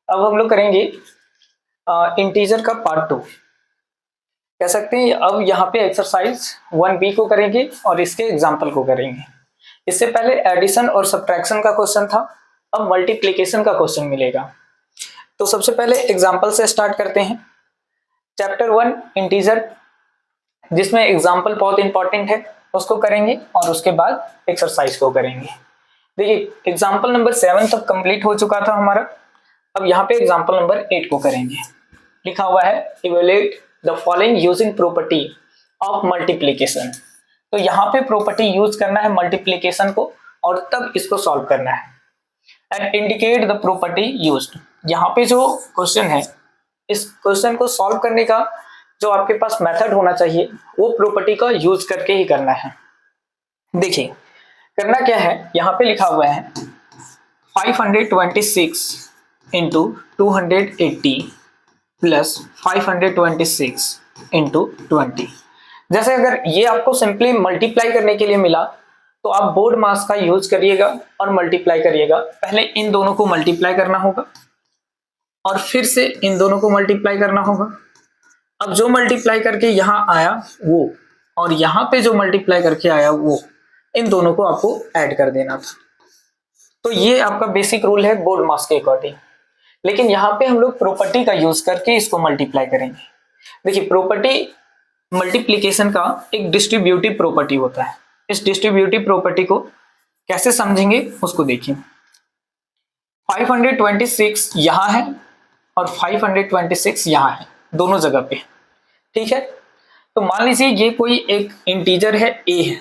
अब हम लोग करेंगे इंटीजर का पार्ट 2 कह सकते हैं। अब यहाँ पे एक्सरसाइज 1B को करेंगे और इसके एग्जाम्पल को करेंगे। इससे पहले एडिशन और सब्ट्रैक्शन का क्वेश्चन था, अब मल्टीप्लीकेशन का क्वेश्चन मिलेगा। तो सबसे पहले एग्जाम्पल से स्टार्ट करते हैं। चैप्टर 1 इंटीजर, जिसमें एग्जाम्पल बहुत इंपॉर्टेंट है, उसको करेंगे और उसके बाद एक्सरसाइज को करेंगे। देखिए एग्जाम्पल नंबर 7 तक कंप्लीट हो चुका था हमारा। अब यहाँ पे एग्जाम्पल नंबर 8 को करेंगे। लिखा हुआ है evaluate the following using property of multiplication. तो यहाँ पे प्रॉपर्टी यूज करना है मल्टीप्लीकेशन को और तब इसको सॉल्व करना है। And indicate the property used. यहाँ पे जो क्वेश्चन है, इस क्वेश्चन को सॉल्व करने का जो आपके पास मेथड होना चाहिए वो प्रॉपर्टी का यूज करके ही करना है। देखिए करना क्या है, यहाँ पे लिखा हुआ है 526 इंटू 280 प्लस 526 इंटू 20। जैसे अगर ये आपको सिंपली मल्टीप्लाई करने के लिए मिला तो आप बोर्ड मास का यूज करिएगा और मल्टीप्लाई करिएगा। पहले इन दोनों को मल्टीप्लाई करना होगा और फिर से इन दोनों को मल्टीप्लाई करना होगा। अब जो मल्टीप्लाई करके यहाँ आया वो और यहाँ पे जो मल्टीप्लाई करके आया वो, इन दोनों को आपको ऐड कर देना था। तो ये आपका बेसिक रूल है बोर्ड मास के अकॉर्डिंग। लेकिन यहाँ पे हम लोग प्रॉपर्टी का यूज करके इसको मल्टीप्लाई करेंगे। देखिए प्रॉपर्टी मल्टीप्लीकेशन का एक डिस्ट्रीब्यूटिव प्रॉपर्टी होता है। इस डिस्ट्रीब्यूटिव प्रॉपर्टी को कैसे समझेंगे उसको देखिए। 526 यहाँ है और 526 यहाँ है, दोनों जगह पे, ठीक है। तो मान लीजिए ये कोई एक इंटीजर है a है,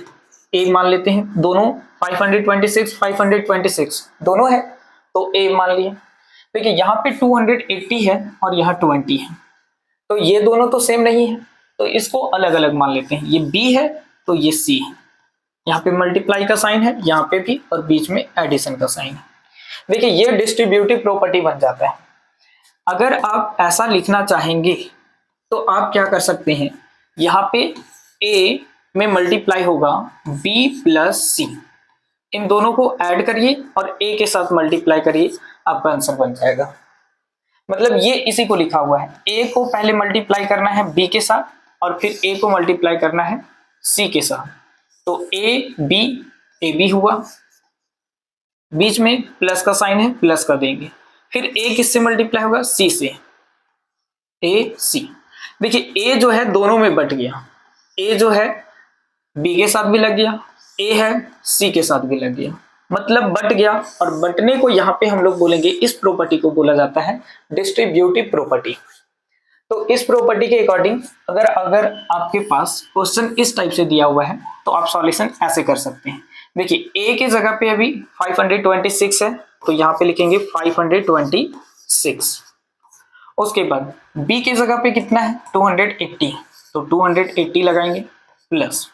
a मान लेते हैं। दोनों 526 दोनों है तो a मान लिए। देखिए यहाँ पे 280 है और यहाँ 20 है, तो ये दोनों तो सेम नहीं है, तो इसको अलग अलग मान लेते हैं। ये b है तो ये c है। यहाँ पे मल्टीप्लाई का साइन है, यहाँ पे भी, और बीच में एडिशन का साइन है। देखिए ये डिस्ट्रीब्यूटिव प्रॉपर्टी बन जाता है। अगर आप ऐसा लिखना चाहेंगे तो आप क्या कर सकते हैं, यहाँ पे a में मल्टीप्लाई होगा b प्लस c, इन दोनों को ऐड करिए और a के साथ मल्टीप्लाई करिए, आपका आंसर बन जाएगा। मतलब ये इसी को लिखा हुआ है, a को पहले मल्टीप्लाई करना है b के साथ और फिर a को मल्टीप्लाई करना है c के साथ। तो a b हुआ, बीच में प्लस का साइन है, प्लस कर देंगे। फिर a किससे मल्टीप्लाई होगा, c से, a c। देखिए a जो है दोनों में बट गया, a जो है b के साथ भी लग गया, a है c के साथ भी लग गया, मतलब बट गया। और बटने को यहाँ पे हम लोग बोलेंगे, इस प्रॉपर्टी को बोला जाता है डिस्ट्रीब्यूटिव प्रॉपर्टी। तो इस प्रॉपर्टी के अकॉर्डिंग अगर आपके पास क्वेश्चन इस टाइप से दिया हुआ है तो आप सॉल्यूशन ऐसे कर सकते हैं। देखिए a की जगह पे अभी 526 है तो यहाँ पे लिखेंगे 526। उसके बाद b की जगह पे कितना है 280, तो 280 लगाएंगे प्लस।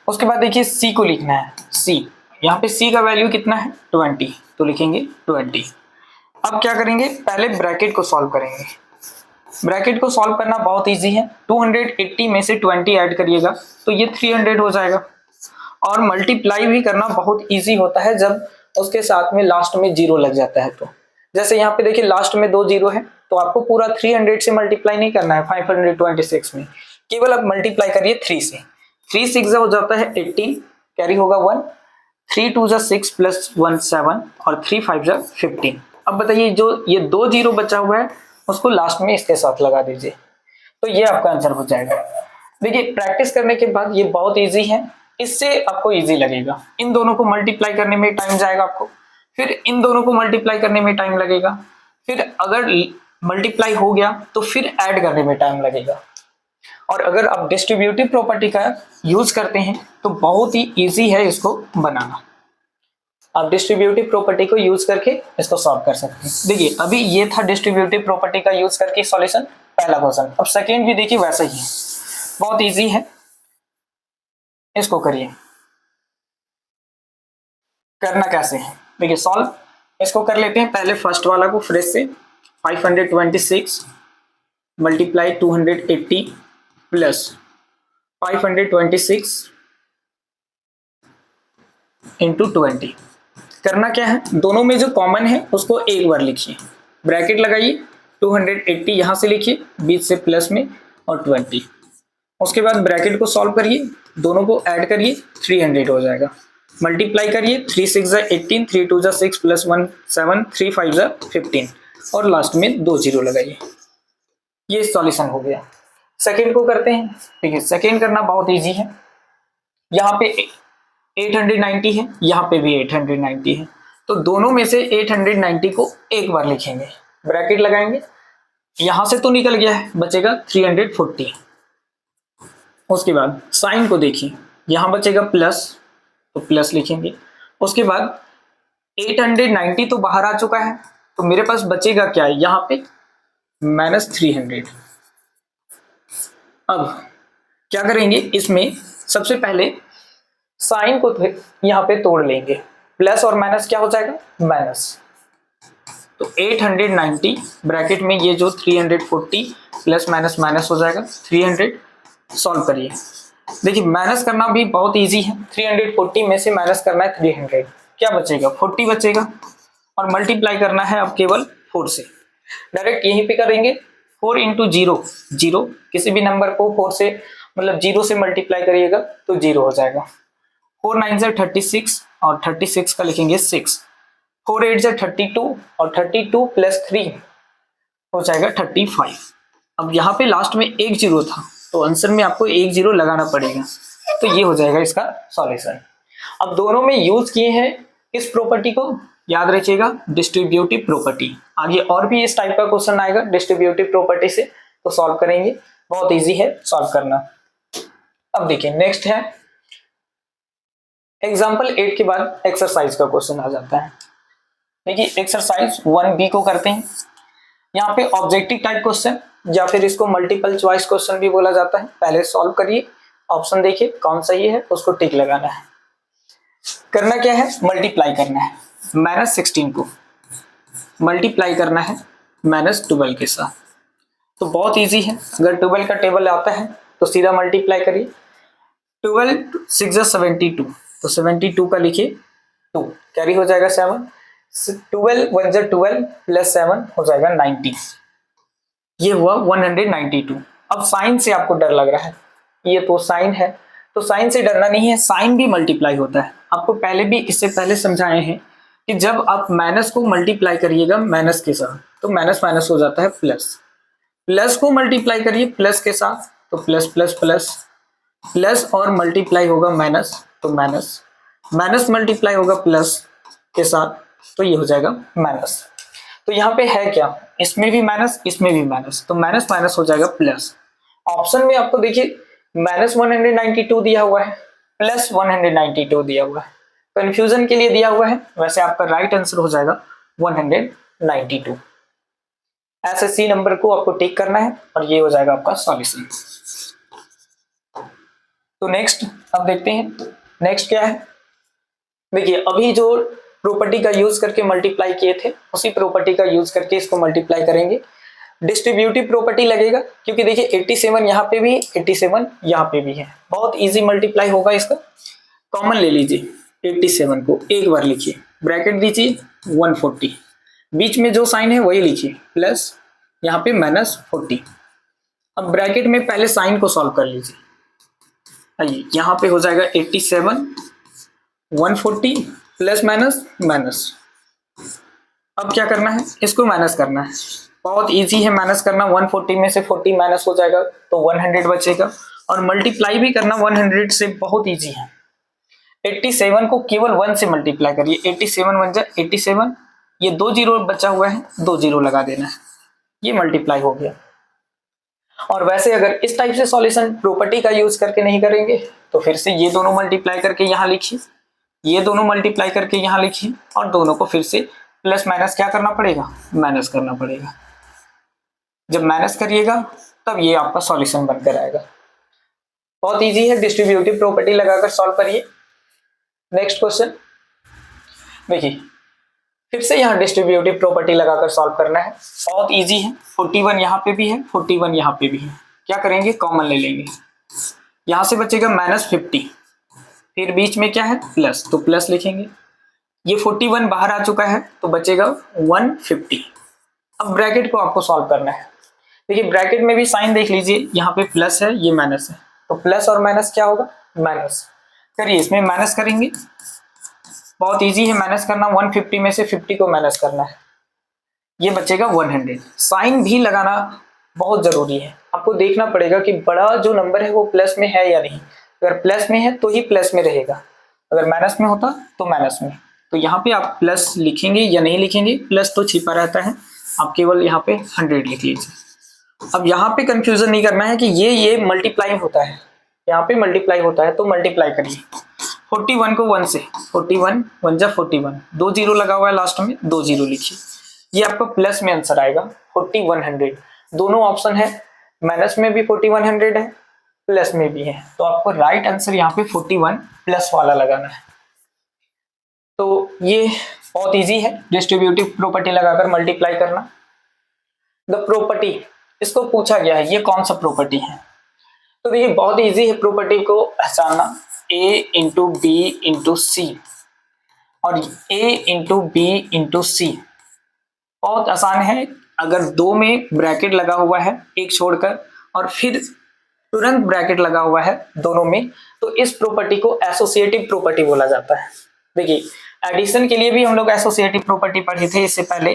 उसके बाद देखिए c को लिखना है, c, यहाँ पे c का वैल्यू कितना है 20, तो लिखेंगे 20। अब क्या करेंगे, पहले ब्रैकेट को सॉल्व करेंगे। ब्रैकेट को सॉल्व करना बहुत इजी है। 280 में से 20 ऐड करिएगा तो ये 300 हो जाएगा। और मल्टीप्लाई भी करना बहुत इजी होता है जब उसके साथ में लास्ट में जीरो लग जाता है। तो जैसे यहाँ पे देखिए लास्ट में 2 जीरो है तो आपको पूरा 300 से मल्टीप्लाई नहीं करना है 526 में, केवल आप मल्टीप्लाई करिए 3 से। 3 6 हो जाता है 18, कैरी होगा 1, 3 2 6 प्लस 1 7 और 3 5 15। अब बताइए जो ये 2 जीरो बचा हुआ है उसको लास्ट में इसके साथ लगा दीजिए, तो ये आपका आंसर हो जाएगा। देखिए प्रैक्टिस करने के बाद ये बहुत इजी है, इससे आपको इजी लगेगा। इन दोनों को मल्टीप्लाई करने में टाइम जाएगा आपको, फिर इन दोनों को मल्टीप्लाई करने में टाइम लगेगा, फिर अगर मल्टीप्लाई हो गया तो फिर ऐड करने में टाइम लगेगा। और अगर आप डिस्ट्रीब्यूटिव प्रॉपर्टी का यूज करते हैं तो बहुत ही इजी है इसको बनाना। आप डिस्ट्रीब्यूटिव प्रॉपर्टी को यूज करके इसको सॉल्व कर सकते हैं। देखिए अभी ये था डिस्ट्रीब्यूटिव प्रॉपर्टी का यूज करके सॉल्यूशन, पहला क्वेश्चन। अब सेकेंड भी देखिए वैसा ही है, बहुत इजी है, इसको करिए। करना कैसे है देखिए, सॉल्व इसको कर लेते हैं। पहले फर्स्ट वाला को फ्रेश से 526 मल्टीप्लाई 280 प्लस 526 इंटू 20। करना क्या है, दोनों में जो कॉमन है उसको एक बार लिखिए, ब्रैकेट लगाइए, 280 यहाँ से लिखिए, बीच से प्लस में और 20। उसके बाद ब्रैकेट को सॉल्व करिए, दोनों को ऐड करिए, 300 हो जाएगा। मल्टीप्लाई करिए, 3 6 जा 18, 3 2 जा 6 प्लस 1 7, 3 5 जा 15 और लास्ट में 2 जीरो लगाइए। ये सॉल्यूशन हो गया। सेकंड को करते हैं। देखिए सेकंड करना बहुत इजी है। यहाँ पे 890 है, यहाँ पे भी 890 है, तो दोनों में से 890 को एक बार लिखेंगे, ब्रैकेट लगाएंगे, यहां से तो निकल गया है, बचेगा 340। उसके बाद साइन को देखिए, यहां बचेगा प्लस, तो प्लस लिखेंगे। उसके बाद 890 तो बाहर आ चुका है, तो मेरे पास बचेगा क्या है यहाँ पे, -300। अब क्या करेंगे, इसमें सबसे पहले साइन को यहाँ पे तोड़ लेंगे, प्लस और माइनस क्या हो जाएगा, माइनस। तो 890 ब्रैकेट में ये जो 340 प्लस माइनस माइनस हो जाएगा 300। सॉल्व करिए। देखिए माइनस करना भी बहुत इजी है, 340 में से माइनस करना है 300, क्या बचेगा, 40 बचेगा और मल्टीप्लाई करना है अब केवल 4 से। डायरेक्ट यहीं पे करेंगे, 4 इंटू 0 0, किसी भी नंबर को 4 से मतलब 0 से मल्टीप्लाई करिएगा तो 0 हो जाएगा। 4 9 जा 36 और 36 का लिखेंगे 6, 4 8 जा 32 और 32 प्लस 3 हो जाएगा 35। अब यहाँ पे लास्ट में एक जीरो था, तो आंसर में आपको एक जीरो लगाना पड़ेगा, तो ये हो जाएगा इसका सॉल्यूशन। अब दोनों में यूज किए हैं इस प्रॉपर्टी को, याद रखिएगा डिस्ट्रीब्यूटिव प्रॉपर्टी। आगे और भी इस टाइप का क्वेश्चन आएगा डिस्ट्रीब्यूटिव प्रॉपर्टी से, तो सॉल्व करेंगे, बहुत इजी है सॉल्व करना। अब देखिए नेक्स्ट है एग्जाम्पल 8 के बाद एक्सरसाइज का क्वेश्चन आ जाता है। देखिए एक्सरसाइज 1B को करते हैं। यहाँ पे ऑब्जेक्टिव टाइप क्वेश्चन या फिर इसको मल्टीपल चॉइस क्वेश्चन भी बोला जाता है। पहले सॉल्व करिए, ऑप्शन देखिए कौन सही है, उसको टिक लगाना है। करना क्या है, मल्टीप्लाई करना है, -16 को मल्टीप्लाई करना है -12 के साथ। तो बहुत इजी है, अगर 12 का टेबल आता है तो सीधा मल्टीप्लाई करिए। 12 6 जा 72, तो 72 का लिखिए 2, कैरी हो जाएगा 7, 12 1 जा 12 प्लस 7 हो जाएगा 90, ये हुआ 192। अब साइन से आपको डर लग रहा है, ये तो साइन है, तो साइन से डरना नहीं है, साइन भी मल्टीप्लाई होता है। आपको पहले भी इससे पहले समझाए हैं कि जब आप माइनस को मल्टीप्लाई करिएगा माइनस के साथ तो माइनस माइनस हो जाता है प्लस, प्लस को मल्टीप्लाई करिए प्लस के साथ तो प्लस प्लस प्लस, प्लस और मल्टीप्लाई होगा माइनस तो माइनस, माइनस मल्टीप्लाई होगा प्लस के साथ तो ये हो जाएगा माइनस। तो यहाँ पे है क्या, इसमें भी माइनस इसमें भी माइनस, तो माइनस माइनस हो जाएगा प्लस। ऑप्शन में आपको देखिए -192 दिया हुआ है, +192 दिया हुआ है, कंफ्यूजन के लिए दिया हुआ है, वैसे आपका राइट आंसर हो जाएगा 192। ऐसे सी नंबर को आपको टिक करना है और ये हो जाएगा आपका सॉल्यूशन। तो नेक्स्ट अब देखते हैं, नेक्स्ट क्या है। देखिए अभी जो प्रॉपर्टी का यूज करके मल्टीप्लाई किए थे उसी प्रॉपर्टी का यूज करके इसको मल्टीप्लाई करेंगे। डिस्ट्रीब्यूटिव प्रॉपर्टी लगेगा क्योंकि देखिए 87 यहाँ पे भी 87 यहाँ पे भी है, बहुत इजी मल्टीप्लाई होगा इसका। कॉमन ले लीजिए 87 को एक बार लिखिए, ब्रैकेट दीजिए 140, बीच में जो साइन है वही लिखिए प्लस यहाँ पे -40। अब ब्रैकेट में पहले साइन को सॉल्व कर लीजिए, आइए यहाँ पे हो जाएगा 87 140 प्लस माइनस माइनस। अब क्या करना है, इसको माइनस करना है, बहुत इजी है माइनस करना। 140 में से 40 माइनस हो जाएगा तो 100 बचेगा, और मल्टीप्लाई भी करना 100 से बहुत इजी है। 87 को केवल 1 से मल्टीप्लाई करिए, 87 बन जाए 87, ये 2 जीरो बचा हुआ है 2 जीरो लगा देना है, ये मल्टीप्लाई हो गया। और वैसे अगर इस टाइप से सॉल्यूशन प्रॉपर्टी का यूज करके नहीं करेंगे तो फिर से ये दोनों मल्टीप्लाई करके यहाँ लिखिए, ये दोनों मल्टीप्लाई करके यहाँ लिखिए, और दोनों को फिर से प्लस माइनस क्या करना पड़ेगा, माइनस करना पड़ेगा। जब माइनस करिएगा तब ये आपका सॉल्यूशन बनकर आएगा। बहुत इजी है, डिस्ट्रीब्यूटिव प्रॉपर्टी लगाकर सॉल्व करिए। नेक्स्ट क्वेश्चन देखिए, फिर से यहाँ डिस्ट्रीब्यूटिव प्रॉपर्टी लगाकर सॉल्व करना है, बहुत इजी है। 41 यहाँ पे भी है 41 यहाँ पे भी है, क्या करेंगे कॉमन ले लेंगे, यहाँ से बचेगा -50, फिर बीच में क्या है प्लस, तो प्लस लिखेंगे। ये 41 बाहर आ चुका है तो बचेगा 150। अब ब्रैकेट को आपको सॉल्व करना है। देखिए ब्रैकेट में भी साइन देख लीजिए, यहाँ पे प्लस है, ये माइनस है, तो प्लस और माइनस क्या होगा, माइनस। करिए इसमें माइनस करेंगे, बहुत इजी है माइनस करना, 150 में से 50 को माइनस करना है, ये बचेगा 100। साइन भी लगाना बहुत जरूरी है, आपको देखना पड़ेगा कि बड़ा जो नंबर है वो प्लस में है या नहीं। अगर प्लस में है तो ही प्लस में रहेगा, अगर माइनस में होता तो माइनस में। तो यहाँ पे आप प्लस लिखेंगे या नहीं लिखेंगे, प्लस तो छिपा रहता है, आप केवल यहाँ पे 100 लिख लीजिए। अब यहाँ पे कंफ्यूजन नहीं करना है कि ये मल्टीप्लाई होता है, यहाँ पे मल्टीप्लाई होता है तो मल्टीप्लाई करिए। 41 को 1 से, 41 1 जा 41, 2 जीरो लगा हुआ है लास्ट में, 2 जीरो लिखिए, ये आपको प्लस में आंसर आएगा 4100। दोनों ऑप्शन है, माइनस में भी 4100 है, प्लस में भी है, तो आपको राइट आंसर यहाँ पे 41 प्लस वाला लगाना है। तो ये बहुत इजी है डिस्ट्रीब्यूटिव प्रॉपर्टी लगाकर मल्टीप्लाई करना। द प्रॉपर्टी, इसको पूछा गया है ये कौन सा प्रॉपर्टी है, तो देखिए बहुत इजी है प्रॉपर्टी को पहचानना, a इंटू बी इंटू सी और a इंटू बी इंटू सी, बहुत आसान है। अगर दो में ब्रैकेट लगा हुआ है एक छोड़कर और फिर तुरंत ब्रैकेट लगा हुआ है दोनों में, तो इस प्रॉपर्टी को एसोसिएटिव प्रॉपर्टी बोला जाता है। देखिए एडिशन के लिए भी हम लोग एसोसिएटिव प्रॉपर्टी पढ़े थे इससे पहले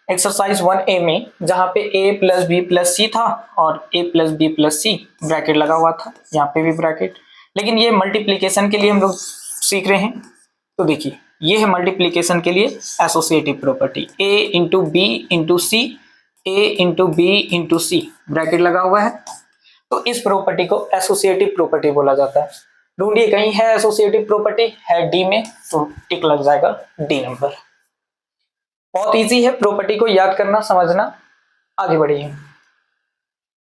एक्सरसाइज 1A में, जहां पे a plus B plus C था और a plus B plus C bracket लगा हुआ था, यहाँ पे भी ब्रैकेट। लेकिन ये मल्टीप्लीकेशन के लिए हम लोग सीख रहे हैं, तो देखिए ये है मल्टीप्लीकेशन के लिए associative property, a into B into C, a into B into C bracket लगा हुआ है, तो इस प्रॉपर्टी को एसोसिएटिव प्रॉपर्टी बोला जाता है। ढूंढिए कहीं है एसोसिएटिव प्रॉपर्टी, है डी में, तो टिक लग जाएगा डी नंबर। बहुत इजी है प्रॉपर्टी को याद करना समझना। आगे बढ़िए,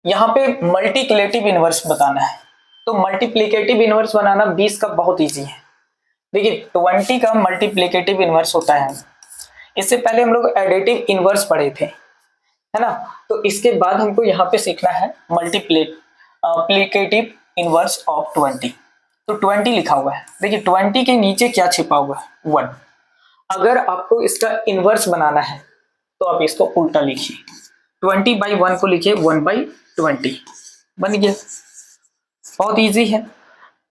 यहाँ पे मल्टीप्लिकेटिव इनवर्स बताना है, तो मल्टीप्लिकेटिव इनवर्स बनाना 20 का बहुत इजी है। देखिए 20 का मल्टीप्लिकेटिव इनवर्स होता है, इससे पहले हम लोग एडिटिव इनवर्स पढ़े थे, है ना, तो इसके बाद हमको यहाँ पे सीखना है मल्टीप्लिकेटिव इनवर्स ऑफ 20। तो 20 लिखा हुआ है, देखिए 20 के नीचे क्या छिपा हुआ है, 1। अगर आपको इसका इनवर्स बनाना है तो आप इसको उल्टा लिखिए, 20/1 को लिखिए 1/20, बन गया। बहुत इजी है,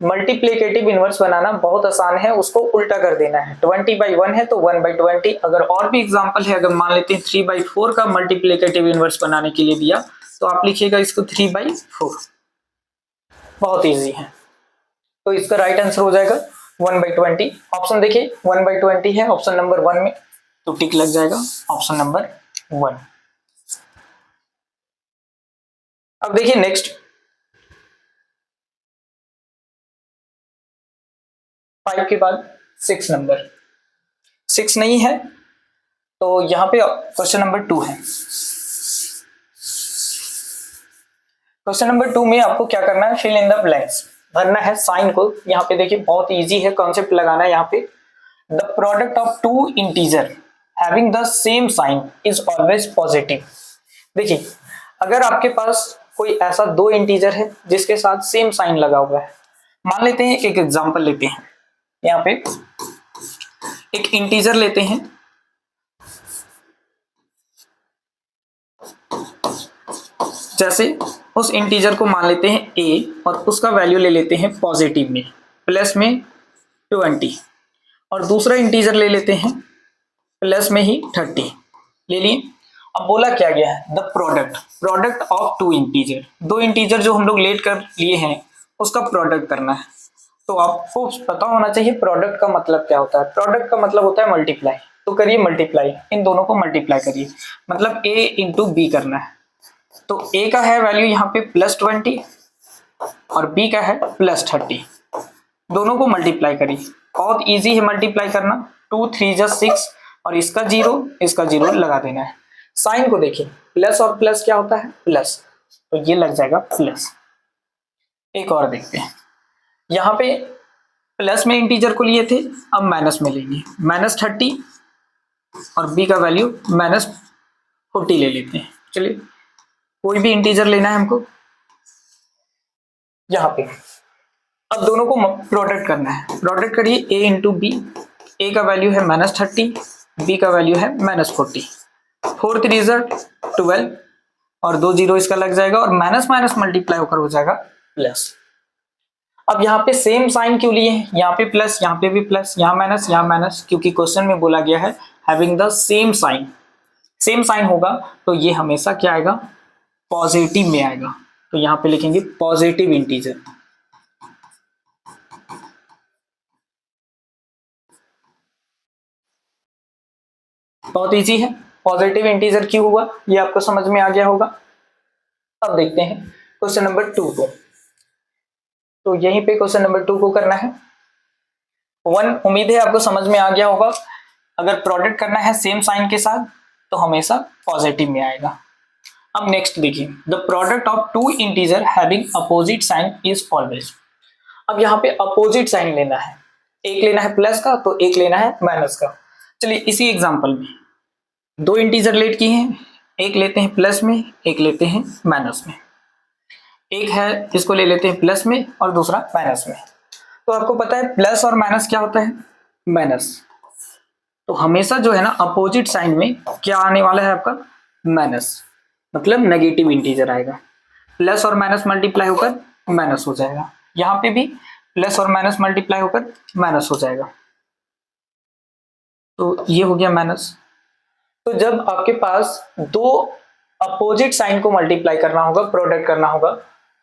मल्टीप्लिकेटिव इनवर्स बनाना बहुत आसान है, उसको उल्टा कर देना है। 20/1 है तो 1/20। अगर और भी एग्जांपल है, अगर मान लेते हैं 3/4 का मल्टीप्लिकेटिव इनवर्स बनाने के लिए दिया, तो आप लिखिएगा इसको 3/4। बहुत इजी है, तो इसका राइट आंसर हो जाएगा 1/20। ऑप्शन देखिए 1/20 है ऑप्शन नंबर 1 में, तो टिक लग जाएगा ऑप्शन नंबर 1। अब देखिए नेक्स्ट 5 के बाद 6 नंबर, 6 नहीं है तो यहाँ पे क्वेश्चन नंबर 2 है। क्वेश्चन नंबर 2 में आपको क्या करना है, फिल इन द ब्लैंक्स भरना है साइन को। यहाँ पे देखिए बहुत इजी है, कॉन्सेप्ट लगाना है यहाँ पे। The product of two integer having the same sign is always positive. देखिए अगर आपके पास कोई ऐसा दो इंटीजर है जिसके साथ सेम साइन लगा हुआ है, मान लेते हैं एक एग्जांपल लेते हैं, यहाँ पे एक इंटीजर लेते हैं, जैसे उस इंटीजर को मान लेते हैं a और उसका वैल्यू ले लेते हैं पॉजिटिव में, प्लस में 20, और दूसरा इंटीजर ले लेते हैं प्लस में ही 30 ले लिए। अब बोला क्या गया है, the product of two integer, दो इंटीजर जो हम लोग लेट कर लिए हैं उसका प्रोडक्ट करना है। तो आपको पता होना चाहिए प्रोडक्ट का मतलब क्या होता है। प्रोडक्ट का मतलब होता है मल्टीप्लाई, तो करिए मल्टीप्लाई, इन दोनों को मल्टीप्लाई करिए, मतलब a इंटू बी करना है। तो a का है वैल्यू यहाँ पे +20 और b का है +30, दोनों को मल्टीप्लाई करिए। बहुत इजी है मल्टीप्लाई करना, 2 3 जा 6 और इसका 0 लगा देना है। साइन को देखिए, प्लस और प्लस क्या होता है, प्लस, तो ये लग जाएगा प्लस। एक और देखते हैं, यहाँ पे प्लस में इंटीजर को लिए थे, अब माइनस में लेंगे, -30 और b का वैल्यू -40 ले लेते हैं। चलिए कोई भी इंटीजर लेना है हमको यहाँ पे। अब दोनों को प्रोडक्ट करना है, प्रोडक्ट करिए a इंटू बी, a का वैल्यू है -30, b का वैल्यू है -40, 4 3 12 और 2 जीरो इसका लग जाएगा और माइनस माइनस मल्टीप्लाई होकर हो जाएगा प्लस। अब यहाँ पे सेम साइन क्यों लिए हैं, यहाँ पे प्लस, यहाँ पे भी प्लस, यहाँ माइनस, क्योंकि क्वेश्चन में बोला गया है having the same sign. Same sign होगा तो ये हमेशा क्या आएगा, पॉजिटिव में आएगा। तो यहाँ पे लिखेंगे पॉजिटिव इंटीजर। बहुत इजी है, पॉजिटिव इंटीजर क्यों हुआ ये आपको समझ में आ गया होगा। अब देखते हैं क्वेश्चन नंबर 2 को। तो यहीं पे क्वेश्चन नंबर 2 को करना है। 1 उम्मीद है आपको समझ में आ गया होगा। अगर प्रोडक्ट करना है सेम साइन के साथ तो हमेशा पॉजिटिव में आएगा। अब नेक्स्ट देखिए, the product of two integer having opposite sign is always. अब यहाँ पे अपोजिट साइन लेना है, एक लेना है प्लस का तो एक लेना है माइनस का। चलिए इसी एग्जांपल में दो इंटीजर लेट किए हैं, एक लेते हैं प्लस में, एक लेते हैं माइनस में। एक है इसको ले लेते हैं प्लस में और दूसरा माइनस में। तो आपको पता है प्लस और माइनस क्या होता है, माइनस। तो हमेशा जो है ना अपोजिट साइन में क्या आने वाला है आपका, माइनस, मतलब नेगेटिव इंटीजर आएगा। प्लस और माइनस मल्टीप्लाई होकर माइनस हो जाएगा, यहाँ पे भी प्लस और माइनस मल्टीप्लाई होकर माइनस हो जाएगा। तो ये हो गया माइनस। तो जब आपके पास दो अपोजिट साइन को मल्टीप्लाई करना होगा, प्रोडक्ट करना होगा,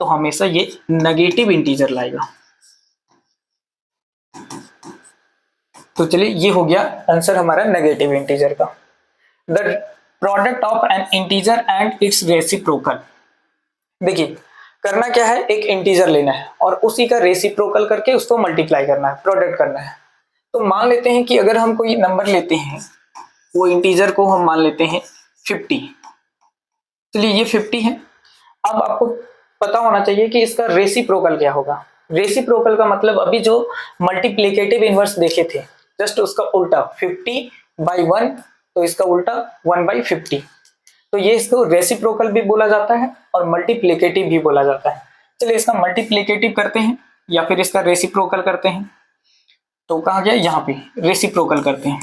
तो हमेशा ये नेगेटिव इंटीजर लाएगा। तो चलिए ये हो गया आंसर हमारा नेगेटिव इंटीजर का। The product of N integer and it's reciprocal. देखिए करना क्या है, एक इंटीजर लेना है और उसी का रेसिप्रोकल करके उसको मल्टीप्लाई करना है, प्रोडक्ट करना है। तो मान लेते हैं कि अगर हम कोई नंबर लेते हैं, वो इंटीजर को हम मान लेते हैं 50। चलिए ये 50 है। अब आपको पता होना चाहिए कि इसका रेसिप्रोकल क्या होगा। रेसिप्रोकल का मतलब अभी जो मल्टीप्लिकेटिव इनवर्स देखे थे, जस्ट उसका उल्टा 50/1, तो इसका उल्टा 1/50। तो ये इसको रेसिप्रोकल भी बोला जाता है और मल्टीप्लिकेटिव भी बोला जाता है। चलिए इसका मल्टीप्लिकेटिव करते हैं या फिर इसका रेसिप्रोकल करते हैं। तो कहा गया यहाँ पे रेसिप्रोकल करते हैं।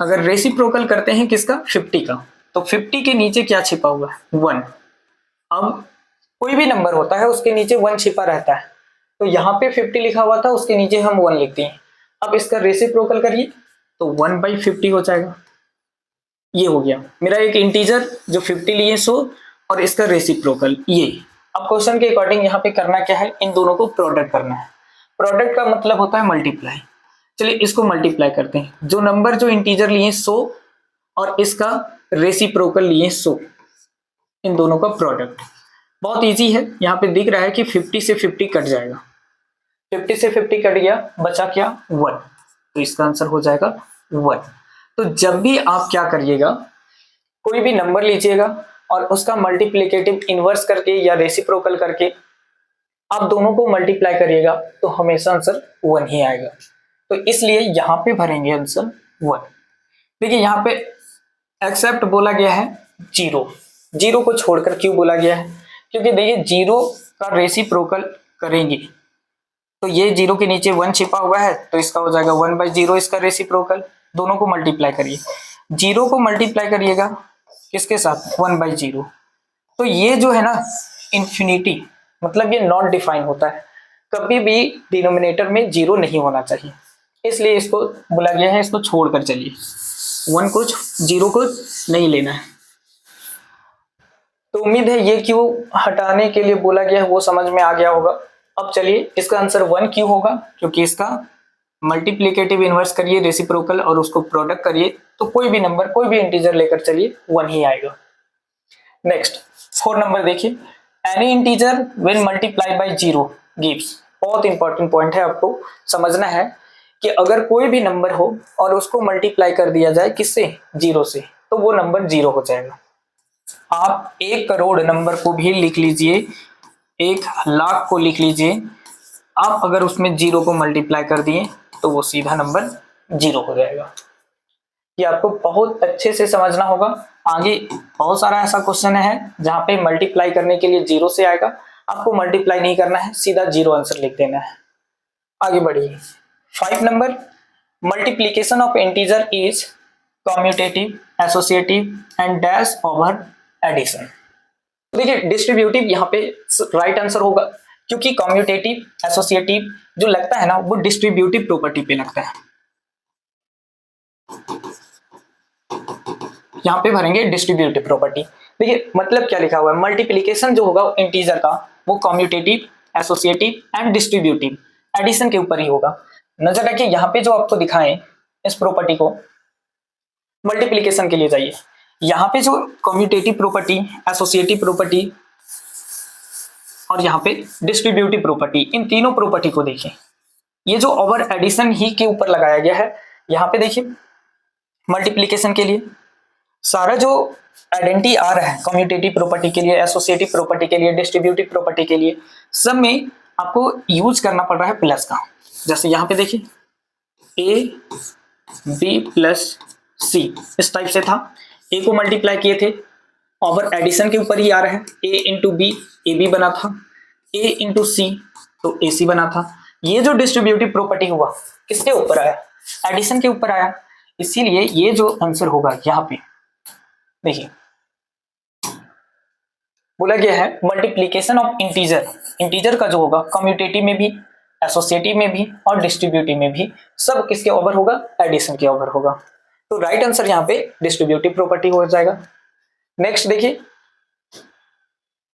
अगर रेसिप्रोकल करते हैं किसका, 50 का, तो 50 के नीचे क्या छिपा हुआ है, 1। अब कोई भी नंबर होता है उसके नीचे 1 छिपा रहता है, तो यहाँ पे 50 लिखा हुआ था, उसके नीचे हम 1 लिखते हैं। अब इसका रेसिप्रोकल करिए तो 1/50 हो जाएगा। ये हो गया मेरा एक इंटीजर जो 50 लिए 100 और इसका रेसिप्रोकल ये। अब क्वेश्चन के अकॉर्डिंग यहाँ पे करना क्या है, इन दोनों को प्रोडक्ट करना है। प्रोडक्ट का मतलब होता है मल्टीप्लाई। चलिए इसको मल्टीप्लाई करते हैं, जो नंबर जो इंटीजर लिए 100 और इसका रेसिप्रोकल लिए 100, इन दोनों का प्रोडक्ट। बहुत इजी है, यहाँ पे दिख रहा है कि 50 से 50 कट जाएगा, 50 से 50 कट गया, बचा क्या 1, तो इसका आंसर हो जाएगा 1। तो जब भी आप क्या करिएगा, कोई भी नंबर लीजिएगा और उसका मल्टीप्लिकेटिव इनवर्स करके या रेसिप्रोकल करके आप दोनों को मल्टीप्लाई करिएगा तो हमेशा आंसर 1 ही आएगा। तो इसलिए यहाँ पे भरेंगे आंसर 1। देखिए यहाँ पे एक्सेप्ट बोला गया है जीरो, जीरो को छोड़कर क्यों बोला गया है, क्योंकि देखिए जीरो का रेसिप्रोकल करेंगे तो ये जीरो के नीचे 1 छिपा हुआ है, तो इसका हो जाएगा 1/0 इसका रेसिप्रोकल। दोनों को मल्टीप्लाई करिए, जीरो को मल्टीप्लाई करिएगा किसके साथ, 1/0। तो ये जो है ना इंफिनिटी, मतलब ये नॉट डिफाइन होता है, कभी भी डिनोमिनेटर में जीरो नहीं होना चाहिए, इसलिए इसको बोला गया है इसको छोड़कर चलिए, 1 को जीरो को नहीं लेना है। तो उम्मीद है ये क्यों हटाने के लिए बोला गया है वो समझ में आ गया होगा। अब चलिए इसका आंसर 1 क्यों होगा, क्योंकि इसका मल्टीप्लिकेटिव इनवर्स करिए, रेसिप्रोकल और उसको प्रोडक्ट करिए तो कोई भी नंबर, कोई भी इंटीजर लेकर चलिए 1 ही आएगा। नेक्स्ट 4 नंबर देखिए, any integer when multiply by zero gives. बहुत इंपॉर्टेंट पॉइंट है, आपको समझना है कि अगर कोई भी नंबर हो और उसको मल्टीप्लाई कर दिया जाए किससे, जीरो से, तो वो नंबर जीरो हो जाएगा। आप 1 करोड़ नंबर को भी लिख लीजिए, 1 लाख को लिख लीजिए, आप अगर उसमें जीरो को मल्टीप्लाई कर दिए तो वो सीधा नंबर जीरो हो जाएगा। ये आपको बहुत अच्छे से समझना होगा। आगे बहुत सारा ऐसा क्वेश्चन है जहां पे मल्टीप्लाई करने के लिए जीरो से आएगा, आपको मल्टीप्लाई नहीं करना है, सीधा जीरो आंसर लिख देना है। आगे बढ़िए 5 number, multiplication of integer is commutative, associative and dash over addition. देखिए डिस्ट्रीब्यूटिव यहाँ पे राइट आंसर होगा, क्योंकि कम्यूटेटिव एसोसिएटिव जो लगता है ना वो डिस्ट्रीब्यूटिव प्रॉपर्टी पे लगता है। यहाँ पे भरेंगे डिस्ट्रीब्यूटिव प्रॉपर्टी। देखिए मतलब क्या लिखा हुआ है, मल्टीप्लीकेशन जो होगा इंटीजर का वो commutative, associative and distributive addition के ऊपर ही होगा। नजर रखिए यहाँ पे जो आपको दिखाएं इस प्रॉपर्टी को, मल्टीप्लीकेशन के लिए जाइए, यहाँ पे जो कम्यूटेटिव प्रॉपर्टी, एसोसिएटिव प्रॉपर्टी और यहाँ पे डिस्ट्रीब्यूटिव प्रॉपर्टी, इन तीनों प्रॉपर्टी को देखिए, ये जो ओवर एडिशन ही के ऊपर लगाया गया है। यहाँ पे देखिए मल्टीप्लीकेशन के लिए सारा जो आइडेंटिटी आ रहा है कम्यूटेटिव प्रॉपर्टी के लिए, एसोसिएटिव प्रॉपर्टी के लिए, डिस्ट्रीब्यूटिव प्रॉपर्टी के लिए, सब में आपको यूज करना पड़ रहा है प्लस का। जैसे यहाँ पे देखिए ए बी प्लस सी इस टाइप से था, ए को मल्टीप्लाई किए थे, ओवर एडिशन के ऊपर ही आ रहा है, ए इंटू बी ए बी बना था, ए इंटू सी तो ए सी बना था। ये जो डिस्ट्रीब्यूटिव प्रॉपर्टी हुआ किसके ऊपर आया, एडिशन के ऊपर आया, इसीलिए ये जो आंसर होगा यहाँ पे देखिए बोला गया है मल्टीप्लीकेशन ऑफ इंटीजर, इंटीजर का जो होगा कम्यूटेटिव में भी, एसोसिएटिव में भी और डिस्ट्रीब्यूटिव में भी, सब किसके ओवर होगा, एडिशन के ओवर होगा। तो राइट आंसर यहाँ पे डिस्ट्रीब्यूटिव प्रॉपर्टी हो जाएगा। नेक्स्ट देखिए,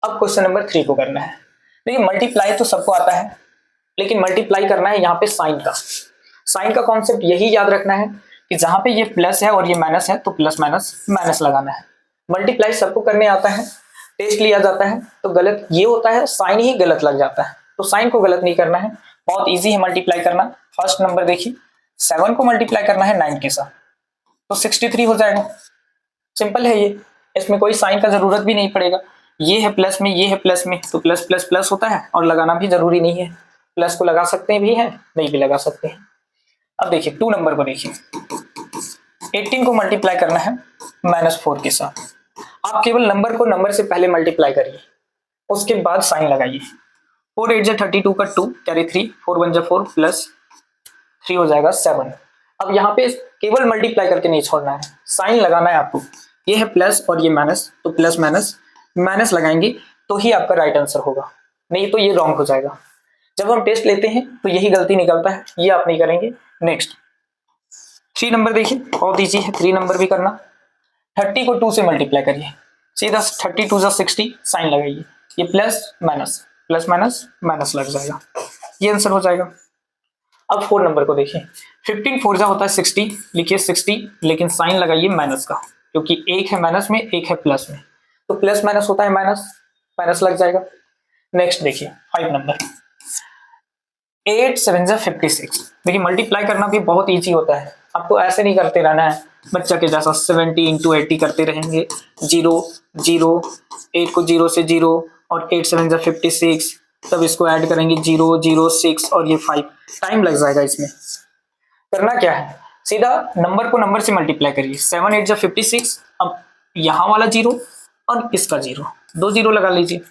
अब क्वेश्चन नंबर 3 को करना है। देखिए मल्टीप्लाई तो सबको आता है, लेकिन मल्टीप्लाई करना है यहाँ पे साइन का। साइन का कॉन्सेप्ट यही याद रखना है कि जहां पे ये प्लस है और ये माइनस है तो प्लस माइनस माइनस लगाना है। मल्टीप्लाई सबको करने आता है, टेस्ट लिया जाता है तो गलत ये होता है, साइन ही गलत लग जाता है, तो साइन को गलत नहीं करना है। बहुत इजी है मल्टीप्लाई करना। फर्स्ट नंबर देखिए 7 को मल्टीप्लाई करना है 9 के साथ तो 63 हो जाएगा। सिंपल है ये, इसमें कोई साइन का जरूरत भी नहीं पड़ेगा। ये है प्लस में, ये है प्लस में, तो प्लस प्लस प्लस होता है और लगाना भी जरूरी नहीं है। प्लस को लगा सकते भी हैं, नहीं भी लगा सकते हैं। अब देखिए 2 नंबर को देखिए, 18 को मल्टीप्लाई करना है -4 के साथ। आप केवल नंबर को नंबर से पहले मल्टीप्लाई करिए, उसके बाद साइन लगाइए। 4 8 32 का 2 कैरी 3, 4 1 4 प्लस 3 हो जाएगा 7। अब यहाँ पे केवल मल्टीप्लाई करके नहीं छोड़ना है, साइन लगाना है आपको। ये है प्लस और ये माइनस, तो प्लस माइनस माइनस लगाएंगे तो ही आपका राइट आंसर होगा, नहीं तो ये रॉन्ग हो जाएगा। जब हम टेस्ट लेते हैं तो यही गलती निकलता है, ये आप नहीं करेंगे। नेक्स्ट 3 नंबर देखिए, बहुत ईजी है 3 नंबर भी करना। 30 को 2 से मल्टीप्लाई करिए, सीधा 30 2 60, साइन लगाइए, ये प्लस माइनस माइनस लग जाएगा, ये आंसर हो जाएगा। अब 4 नंबर को देखिए, 15 4 होता है 60, लिखिए 60, लेकिन साइन लगाइए माइनस का, क्योंकि एक है माइनस में एक है प्लस में, तो प्लस माइनस होता है माइनस, माइनस लग जाएगा। नेक्स्ट देखिए 5 नंबर, 8 7 56। देखिए मल्टीप्लाई करना भी बहुत इजी होता है, आपको ऐसे नहीं करते रहना है बच्चा के जैसा 70 इंटू 80 करते रहेंगे। 0 0, 8 को 0 से 0 और 8 7 56, तब इसको ऐड करेंगे 0 0 6 और ये 5, टाइम लग जाएगा इसमें। करना क्या है, सीधा नंबर को नंबर से मल्टीप्लाई करिए। 7 8 56, अब यहाँ वाला 0 और इसका 0, 2 0 लगा लीजिए।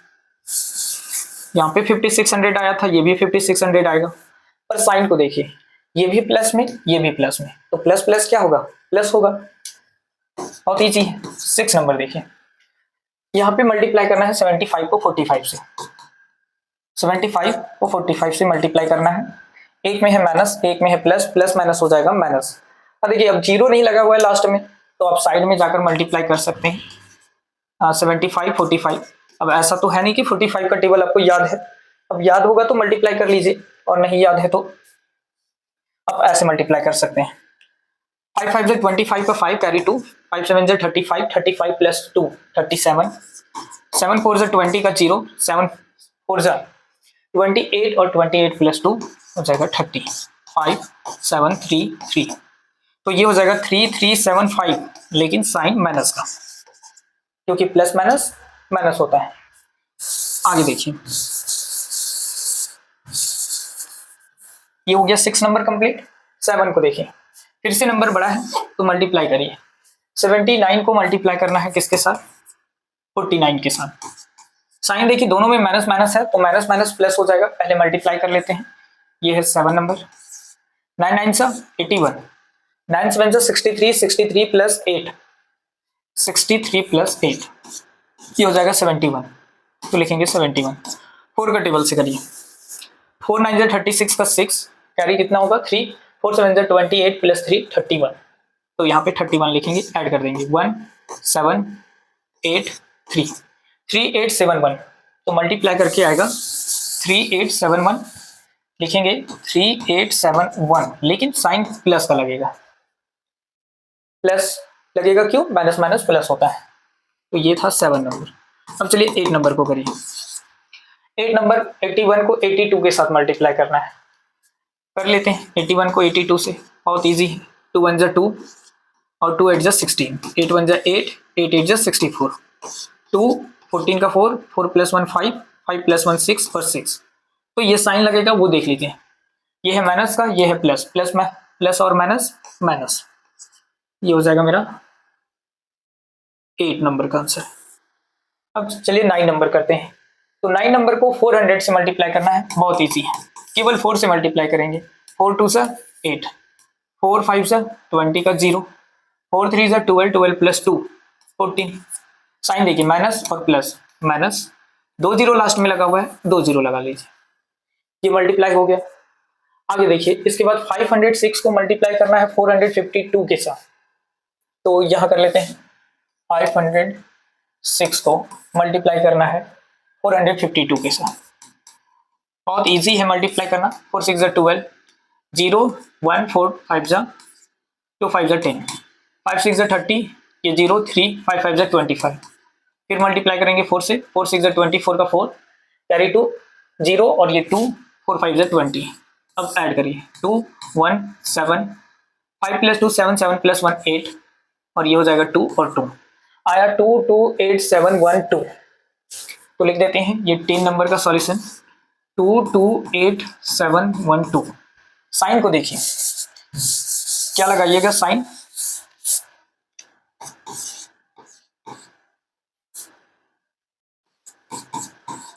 यहाँ पे 5600 आया था, ये भी 5600 आएगा, पर साइन को देखिए, ये भी प्लस में ये भी प्लस में, तो प्लस प्लस क्या होगा, प्लस होगा। बहुत ईजी है। 6 नंबर देखिए, यहाँ पे मल्टीप्लाई करना है 75 को 45 से, 75 को 45 से मल्टीप्लाई करना है। एक में है माइनस, एक में है प्लस, प्लस माइनस हो जाएगा माइनस। अब देखिए अब 0 नहीं लगा हुआ है लास्ट में, तो आप साइड में जाकर मल्टीप्लाई कर सकते हैं। 75 45, अब ऐसा तो है नहीं कि 45 का टेबल आपको याद है, अब याद होगा तो मल्टीप्लाई कर लीजिए और नहीं याद है तो आप ऐसे मल्टीप्लाई कर सकते हैं। 5 5 25 का 5 कैरी 2, 5 7 35, 35 प्लस 2 37, 7 4 20 का 0, 7 4 28 और 28 प्लस 2 हो जाएगा 30, 5 7 3 3, तो ये हो जाएगा 3 3 7 5, लेकिन साइन माइनस का, क्योंकि प्लस माइनस माइनस होता है। आगे देखिए, ये हो गया 6 नंबर कंप्लीट। 7 को देखिए, फिर से नंबर बड़ा है तो मल्टीप्लाई करिए। 79 को मल्टीप्लाई करना है किसके साथ, 49 के साथ। साइन देखिए दोनों में माइनस माइनस है, तो माइनस माइनस प्लस हो जाएगा, पहले मल्टीप्लाई कर लेते हैं। ये है 7 नंबर। 9 9 सा 81, 9 7 सा 63, 63 प्लस 8, 63 प्लस 8 ये हो जाएगा 71, तो लिखेंगे 71। 4 का टेबल से करिए, 4 9 जा 36 का 6 कैरी कितना होगा 3, 4 7 जा 28 प्लस 3 31, तो यहाँ पे 31 लिखेंगे, ऐड कर देंगे 1 7 8 3 3871, तो मल्टीप्लाई करके आएगा 3871, लिखेंगे 3871, लेकिन साइन प्लस का लगेगा, प्लस लगेगा क्यों, माइनस माइनस प्लस होता है। तो ये था 7 नंबर। अब चलिए 8 नंबर को करिए। 8 नंबर 81 को 82 के साथ मल्टीप्लाई करना है, कर लेते हैं 81 को 82 से, बहुत इजी है। 2 1 जा 2 और 2 8 जा 16, 8 1 जा 8, 8 8 जा 64, 2 14 का 4, 4 प्लस 1 5, 5 प्लस 1 6 और 6, तो ये साइन लगेगा वो देख लीजिए, ये है माइनस का, ये है प्लस, प्लस में प्लस और माइनस माइनस, ये हो जाएगा मेरा 8 नंबर का आंसर। अब चलिए 9 नंबर करते हैं। तो 9 नंबर को 400 से मल्टीप्लाई करना है, बहुत इजी है, केवल 4 से मल्टीप्लाई करेंगे। 4 2 सा 8, 4 5 सा 20 का 0, 4 3 सा 12, 12 प्लस 2 14, साइन देखिए माइनस और प्लस, माइनस 2 0 लास्ट में लगा हुआ है, 2 0 लगा लीजिए, ये मल्टीप्लाई हो गया। आगे देखिए, इसके बाद 506 को मल्टीप्लाई करना है 452 के साथ, तो यहां कर लेते हैं 506 को मल्टीप्लाई करना है 452 के साथ, बहुत इजी है मल्टीप्लाई करना। 4 6 जा 12, 0 1 4 5 जा 2 5 जा 10, 5 6 जा 30, ये 0 3 5 5 जा 25, फिर मल्टीप्लाई करेंगे 4 से, 4 6 जा 24 का 4 कैरी 2 0 और ये 2 4 5 जा 20, अब ऐड करिए 2 1 7, 5 प्लस 2 7, 7 प्लस 1 8, और ये हो जाएगा 2 और 2 आया 2 2 8 7 1 2, तो लिख देते हैं ये 10 नंबर का सॉल्यूशन 2 2 8 7 1 2। साइन को देखिए क्या लगाइएगा, साइन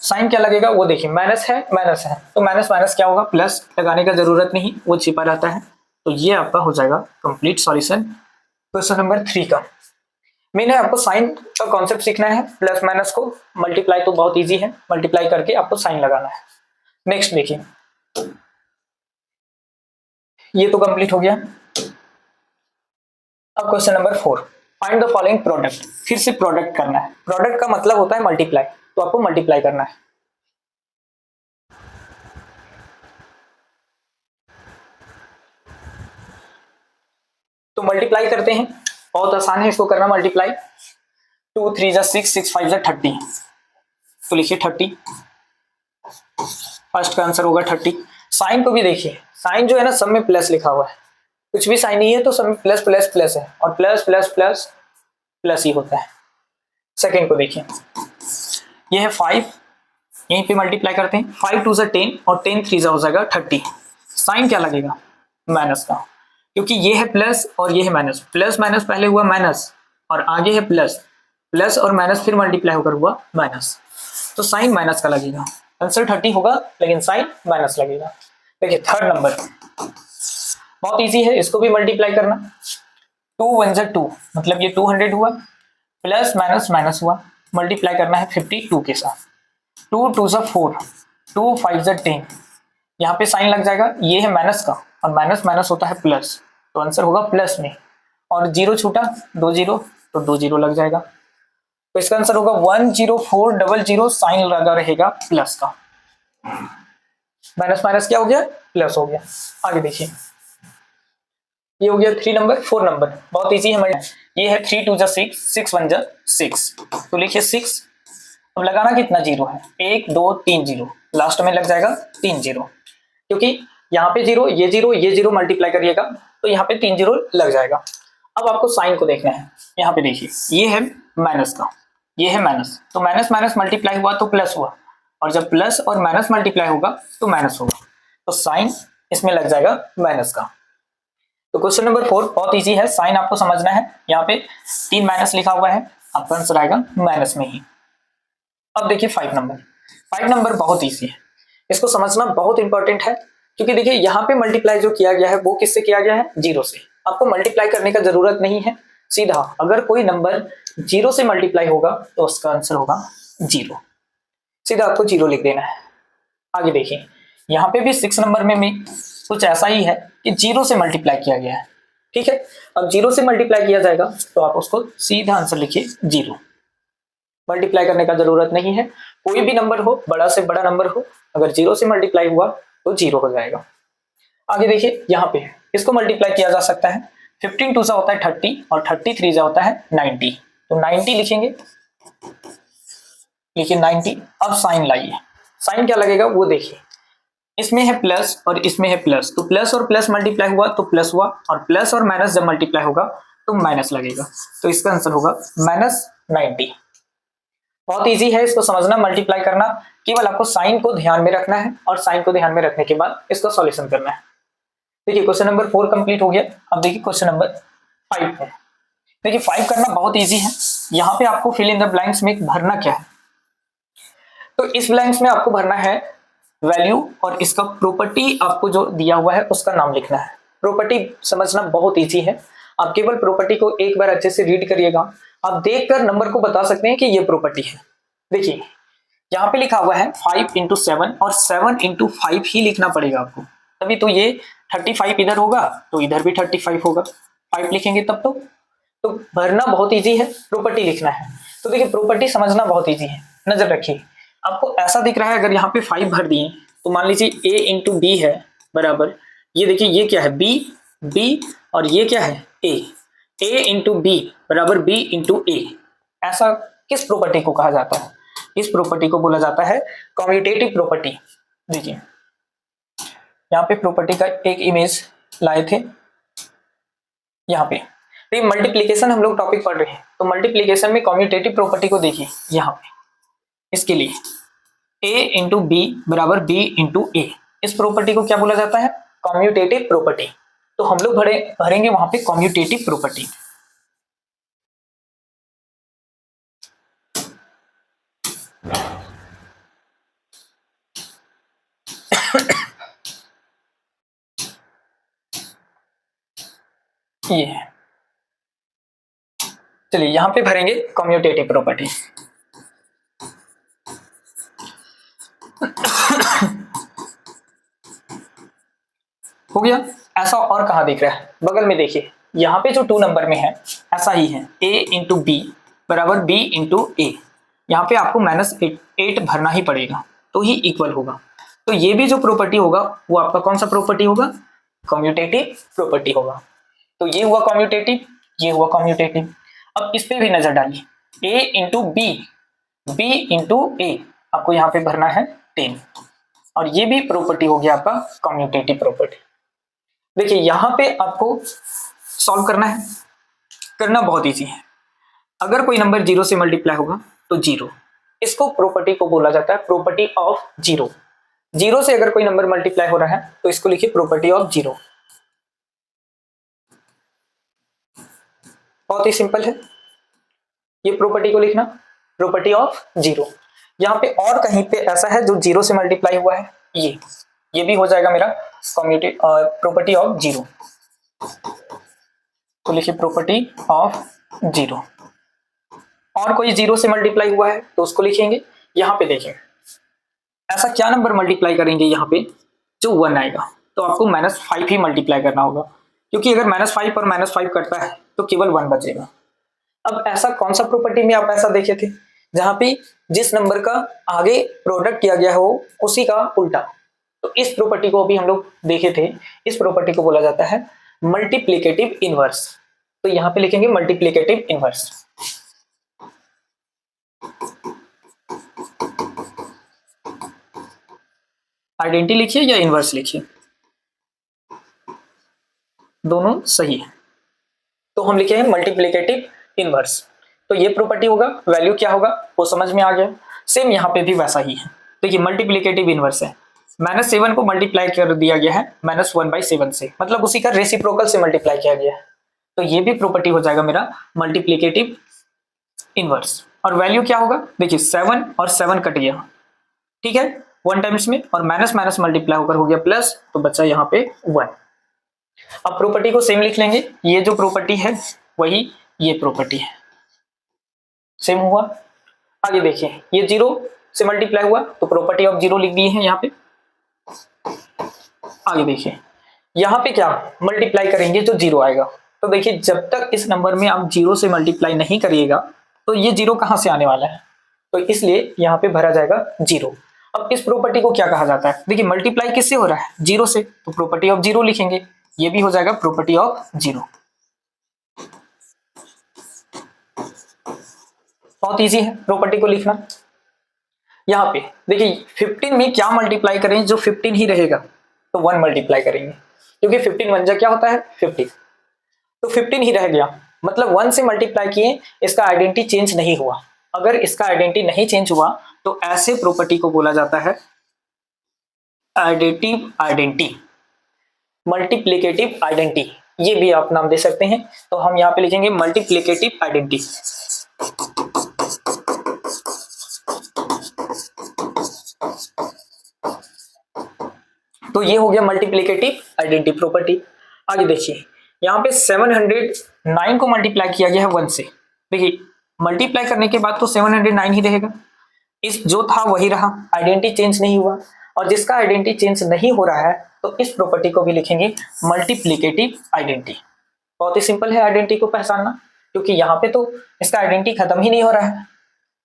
साइन क्या लगेगा वो देखिए, माइनस है तो माइनस माइनस क्या होगा, प्लस, लगाने का जरूरत नहीं, वो छिपा रहता है। तो ये आपका हो जाएगा कंप्लीट सॉल्यूशन क्वेश्चन नंबर 3 का। मैंने आपको साइन का कॉन्सेप्ट सीखना है, प्लस माइनस को मल्टीप्लाई तो बहुत इजी है, मल्टीप्लाई करके आपको साइन लगाना है। नेक्स्ट देखिए, ये तो कंप्लीट हो गया। अब question number 4, find the following product, फिर से प्रोडक्ट करना है, प्रोडक्ट का मतलब होता है मल्टीप्लाई, तो आपको मल्टीप्लाई करना है। तो मल्टीप्लाई करते हैं, बहुत आसान है इसको करना मल्टीप्लाई। 2 3 जा 6, 6 5 जा 30, तो लिखिए 30, फर्स्ट का आंसर होगा 30। साइन को भी देखिए, साइन जो है ना सब में प्लस लिखा हुआ है, कुछ भी साइन नहीं है तो सब में प्लस प्लस प्लस है, और प्लस प्लस प्लस प्लस ही होता है। सेकेंड को देखिए, ये है 5, यहीं पे मल्टीप्लाई करते हैं, 5 2 जा 10 और 10 3 जा हो जाएगा 30, साइन क्या लगेगा, माइनस का, क्योंकि ये है प्लस और ये है माइनस, प्लस माइनस पहले हुआ माइनस और आगे है प्लस, प्लस और माइनस फिर मल्टीप्लाई होकर हुआ माइनस, तो साइन माइनस का लगेगा। आंसर 30 होगा लेकिन साइन माइनस लगेगा। देखिए थर्ड नंबर बहुत इजी है, इसको भी मल्टीप्लाई करना, 2 1 जा 2 मतलब ये 200 हुआ, प्लस माइनस माइनस हुआ, मल्टीप्लाई करना है 52 के साथ, 2 2 जा 4, 2 5 जा 10, यहाँ पे साइन लग जाएगा, ये है माइनस का और माइनस माइनस होता है प्लस, तो आंसर होगा प्लस में, और 0 छूटा 2 0 तो 2 0 लग जाएगा, तो इसका आंसर होगा 10400, साइन लगा रहेगा प्लस का, माइनस माइनस क्या हो गया, प्लस हो गया। आगे देखिए, ये हो गया 3 नंबर। 4 नंबर बहुत इजी है, ये है 3 2 जा 6, 6 1 जा 6, तो लिखिए 6, अब लगाना कितना जीरो है, 1 2 3 0, लास्ट में लग जाएगा 3 0, क्योंकि यहाँ पे 0 ये 0 मल्टीप्लाई करिएगा तो यहाँ पे 3 0 लग जाएगा। अब आपको साइन को देखना है, यहाँ पे देखिए ये है माइनस का, ये है माइनस, तो माइनस माइनस मल्टीप्लाई हुआ तो प्लस हुआ, और जब प्लस और माइनस मल्टीप्लाई होगा तो माइनस होगा, तो साइन इसमें लग जाएगा माइनस का। तो क्वेश्चन नंबर 4 बहुत इजी है, साइन आपको समझना है, यहाँ पे 3 माइनस लिखा हुआ है, आपका आंसर आएगा माइनस में ही। अब देखिए 5 नंबर, 5 नंबर बहुत इजी है, इसको समझना बहुत इंपॉर्टेंट है, क्योंकि देखिए यहाँ पे मल्टीप्लाई जो किया गया है वो किससे किया गया है, 0 से। आपको मल्टीप्लाई करने का जरूरत नहीं है, सीधा अगर कोई नंबर 0 से मल्टीप्लाई होगा तो उसका आंसर होगा 0, सीधा आपको 0 लिख देना है। आगे देखिए यहाँ पे भी 6 नंबर में भी कुछ ऐसा ही है कि 0 से मल्टीप्लाई किया गया है, ठीक है। अब 0 से मल्टीप्लाई किया जाएगा तो आप उसको सीधा आंसर लिखिए 0, मल्टीप्लाई करने का जरूरत नहीं है। कोई भी नंबर हो, बड़ा से बड़ा नंबर हो, अगर 0 से मल्टीप्लाई हुआ तो 0 हो जाएगा। आगे देखिए यहाँ पे इसको मल्टीप्लाई किया जा सकता है, 15 2 सा होता है 30 और 33 सा होता है 90, तो 90 लिखेंगे, लिखिए 90। अब साइन लाइए, साइन क्या लगेगा वो देखिए, इसमें है प्लस और इसमें है प्लस, तो प्लस और प्लस मल्टीप्लाई हुआ तो प्लस हुआ, और प्लस और माइनस जब मल्टीप्लाई होगा तो माइनस लगेगा, तो इसका आंसर होगा -90। बहुत इजी है इसको समझना, मल्टीप्लाई करना, केवल आपको साइन को ध्यान में रखना है और साइन को ध्यान में रखने के बाद इसका सॉल्यूशन करना है। देखिए क्वेश्चन नंबर 4 कंप्लीट हो गया। अब देखिए क्वेश्चन नंबर 5 है। देखिए 5 करना बहुत इजी है। यहाँ पे आपको फिल इन द ब्लैंक्स में भरना क्या है, तो इस ब्लैंक्स में आपको भरना है वैल्यू और इसका प्रॉपर्टी आपको जो दिया हुआ है उसका नाम लिखना है। प्रॉपर्टी समझना बहुत इजी है, आप केवल प्रॉपर्टी को एक बार अच्छे से रीड करिएगा, आप देखकर नंबर को बता सकते हैं कि ये प्रॉपर्टी है। देखिए यहाँ पे लिखा हुआ है 5 × 7 और 7 × 5 ही लिखना पड़ेगा आपको, तभी तो ये 35 इधर होगा तो इधर भी 35 होगा, 5 लिखेंगे तब तो भरना बहुत इजी है, प्रॉपर्टी लिखना है। तो देखिए प्रॉपर्टी समझना बहुत इजी है, नजर रखिए आपको ऐसा दिख रहा है, अगर यहाँ पे 5 भर दिए तो मान लीजिए a × b है बराबर, ये देखिए ये क्या है b और ये क्या है a × b बराबर b × a। ऐसा किस प्रॉपर्टी को कहा जाता है, इस प्रॉपर्टी को बोला जाता है कम्यूटेटिव प्रॉपर्टी। देखिए यहाँ पे प्रॉपर्टी का एक इमेज लाए थे यहाँ पे, तो मल्टीप्लीकेशन हम लोग टॉपिक पढ़ रहे हैं, तो मल्टीप्लीकेशन में कम्यूटेटिव प्रॉपर्टी को देखिए यहाँ पे, इसके लिए a × b बराबर b × a, इस प्रॉपर्टी को क्या बोला जाता है, कम्यूटेटिव प्रॉपर्टी। तो हम लोग भरेंगे वहां पे कम्यूटेटिव प्रॉपर्टी। ये है, चलिए यहां पे भरेंगे कम्यूटेटिव प्रॉपर्टी। हो गया। ऐसा और कहा दिख रहा है, बगल में देखिए यहाँ पे जो 2 नंबर में है ऐसा ही है, a × b बराबर b × a, यहाँ पे आपको -8 भरना ही पड़ेगा तो ही इक्वल होगा। तो ये भी जो प्रॉपर्टी होगा वो आपका कौन सा प्रॉपर्टी होगा, कम्यूटेटिव प्रॉपर्टी होगा। तो ये हुआ कम्यूटेटिव, ये हुआ कम्यूटेटिव। अब इस पे भी नजर डालिए, a × b × a, आपको यहाँ पे भरना है 10, और ये भी प्रॉपर्टी हो गया आपका कम्यूटेटिव प्रॉपर्टी। देखिए यहाँ पे आपको सॉल्व करना है, करना बहुत इजी है। अगर कोई नंबर 0 से मल्टीप्लाई होगा तो 0, इसको प्रॉपर्टी को बोला जाता है प्रॉपर्टी ऑफ 0। 0 से अगर कोई नंबर मल्टीप्लाई हो रहा है तो इसको लिखिए प्रॉपर्टी ऑफ 0। बहुत ही सिंपल है ये प्रॉपर्टी को लिखना, प्रॉपर्टी ऑफ 0। यहाँ पे और कहीं पे ऐसा है जो 0 से मल्टीप्लाई हुआ है, ये भी हो जाएगा मेरा प्रॉपर्टी ऑफ 0। तो लिखिए प्रॉपर्टी ऑफ 0। और कोई 0 से मल्टीप्लाई हुआ है तो उसको लिखेंगे। यहाँ पे देखिए ऐसा क्या नंबर मल्टीप्लाई करेंगे यहाँ पे जो 1 आएगा, तो आपको -5 ही मल्टीप्लाई करना होगा, क्योंकि अगर -5 और -5 करता है तो केवल 1 बचेगा। अब ऐसा कौन सा प्रॉपर्टी में आप ऐसा देखे थे जहां पे जिस नंबर का आगे प्रोडक्ट किया गया हो उसी का उल्टा, तो इस प्रॉपर्टी को भी हम लोग देखे थे। इस प्रॉपर्टी को बोला जाता है मल्टीप्लिकेटिव इनवर्स। तो यहां पे लिखेंगे मल्टीप्लिकेटिव इनवर्स। आइडेंटिटी लिखिए या इनवर्स लिखिए, दोनों सही है। तो हम लिखे हैं मल्टीप्लिकेटिव इनवर्स। तो ये प्रॉपर्टी होगा, वैल्यू क्या होगा वो समझ में आ गया। सेम यहाँ पे भी वैसा ही है। तो ये मल्टीप्लिकेटिव इनवर्स है, -7 को मल्टीप्लाई कर दिया गया है -1/7 से, मतलब उसी का रेसिप्रोकल से मल्टीप्लाई किया गया है। तो ये भी प्रॉपर्टी हो जाएगा मेरा मल्टीप्लिकेटिव इनवर्स। और वैल्यू क्या होगा, देखिए 7 और 7 कट गया, ठीक है, 1 टाइम्स में, और माइनस माइनस मल्टीप्लाई होकर हो गया प्लस, तो बचा यहाँ पे 1। अब प्रॉपर्टी को सेम लिख लेंगे, ये जो प्रॉपर्टी है वही ये प्रॉपर्टी है, सेम हुआ। आगे देखिए, ये 0 से मल्टीप्लाई हुआ तो प्रॉपर्टी ऑफ 0 लिख दिए हैं यहाँ पे। आगे देखिए, यहाँ पे क्या मल्टीप्लाई करेंगे जो 0 आएगा, तो देखिए जब तक इस नंबर में आप 0 से मल्टीप्लाई नहीं करिएगा तो ये 0 कहाँ से आने वाला है, तो इसलिए यहाँ पे भरा जाएगा 0। अब इस प्रॉपर्टी को क्या कहा जाता है, देखिए मल्टीप्लाई किससे हो रहा है, 0 से, तो प्रॉपर्टी ऑफ 0 लिखेंगे, ये भी हो जाएगा प्रॉपर्टी ऑफ 0। बहुत इजी है प्रॉपर्टी को लिखना। यहाँ पे देखिए 15 में क्या मल्टीप्लाई करें जो 15 ही रहेगा, तो 1 मल्टीप्लाई करेंगे, क्योंकि 15 1 जा क्या होता है 50, तो 15 ही रह गया, मतलब 1 से मल्टीप्लाई किए, इसका आइडेंटिटी चेंज नहीं हुआ। अगर इसका आइडेंटिटी नहीं चेंज हुआ तो ऐसे प्रॉपर्टी को बोला जाता है एडिटिव आइडेंटिटी, मल्टीप्लिकेटिव आइडेंटिटी, ये भी आप नाम दे सकते हैं। तो हम यहाँ पे लिखेंगे मल्टीप्लिकेटिव आइडेंटिटी। तो ये हो गया मल्टीप्लिकेटिव आइडेंटिटी प्रॉपर्टी। आगे देखिए, यहाँ पे 709 को मल्टीप्लाई किया गया है 1 से, देखिए मल्टीप्लाई करने के बाद तो 709 ही रहेगा, इस जो था वही रहा, आइडेंटिटी चेंज नहीं हुआ। और जिसका आइडेंटिटी चेंज नहीं हो रहा है तो इस प्रॉपर्टी को भी लिखेंगे मल्टीप्लिकेटिव आइडेंटिटी। बहुत ही सिंपल है आइडेंटिटी को पहचानना, क्योंकि यहाँ पे तो इसका आइडेंटिटी खत्म ही नहीं हो रहा है,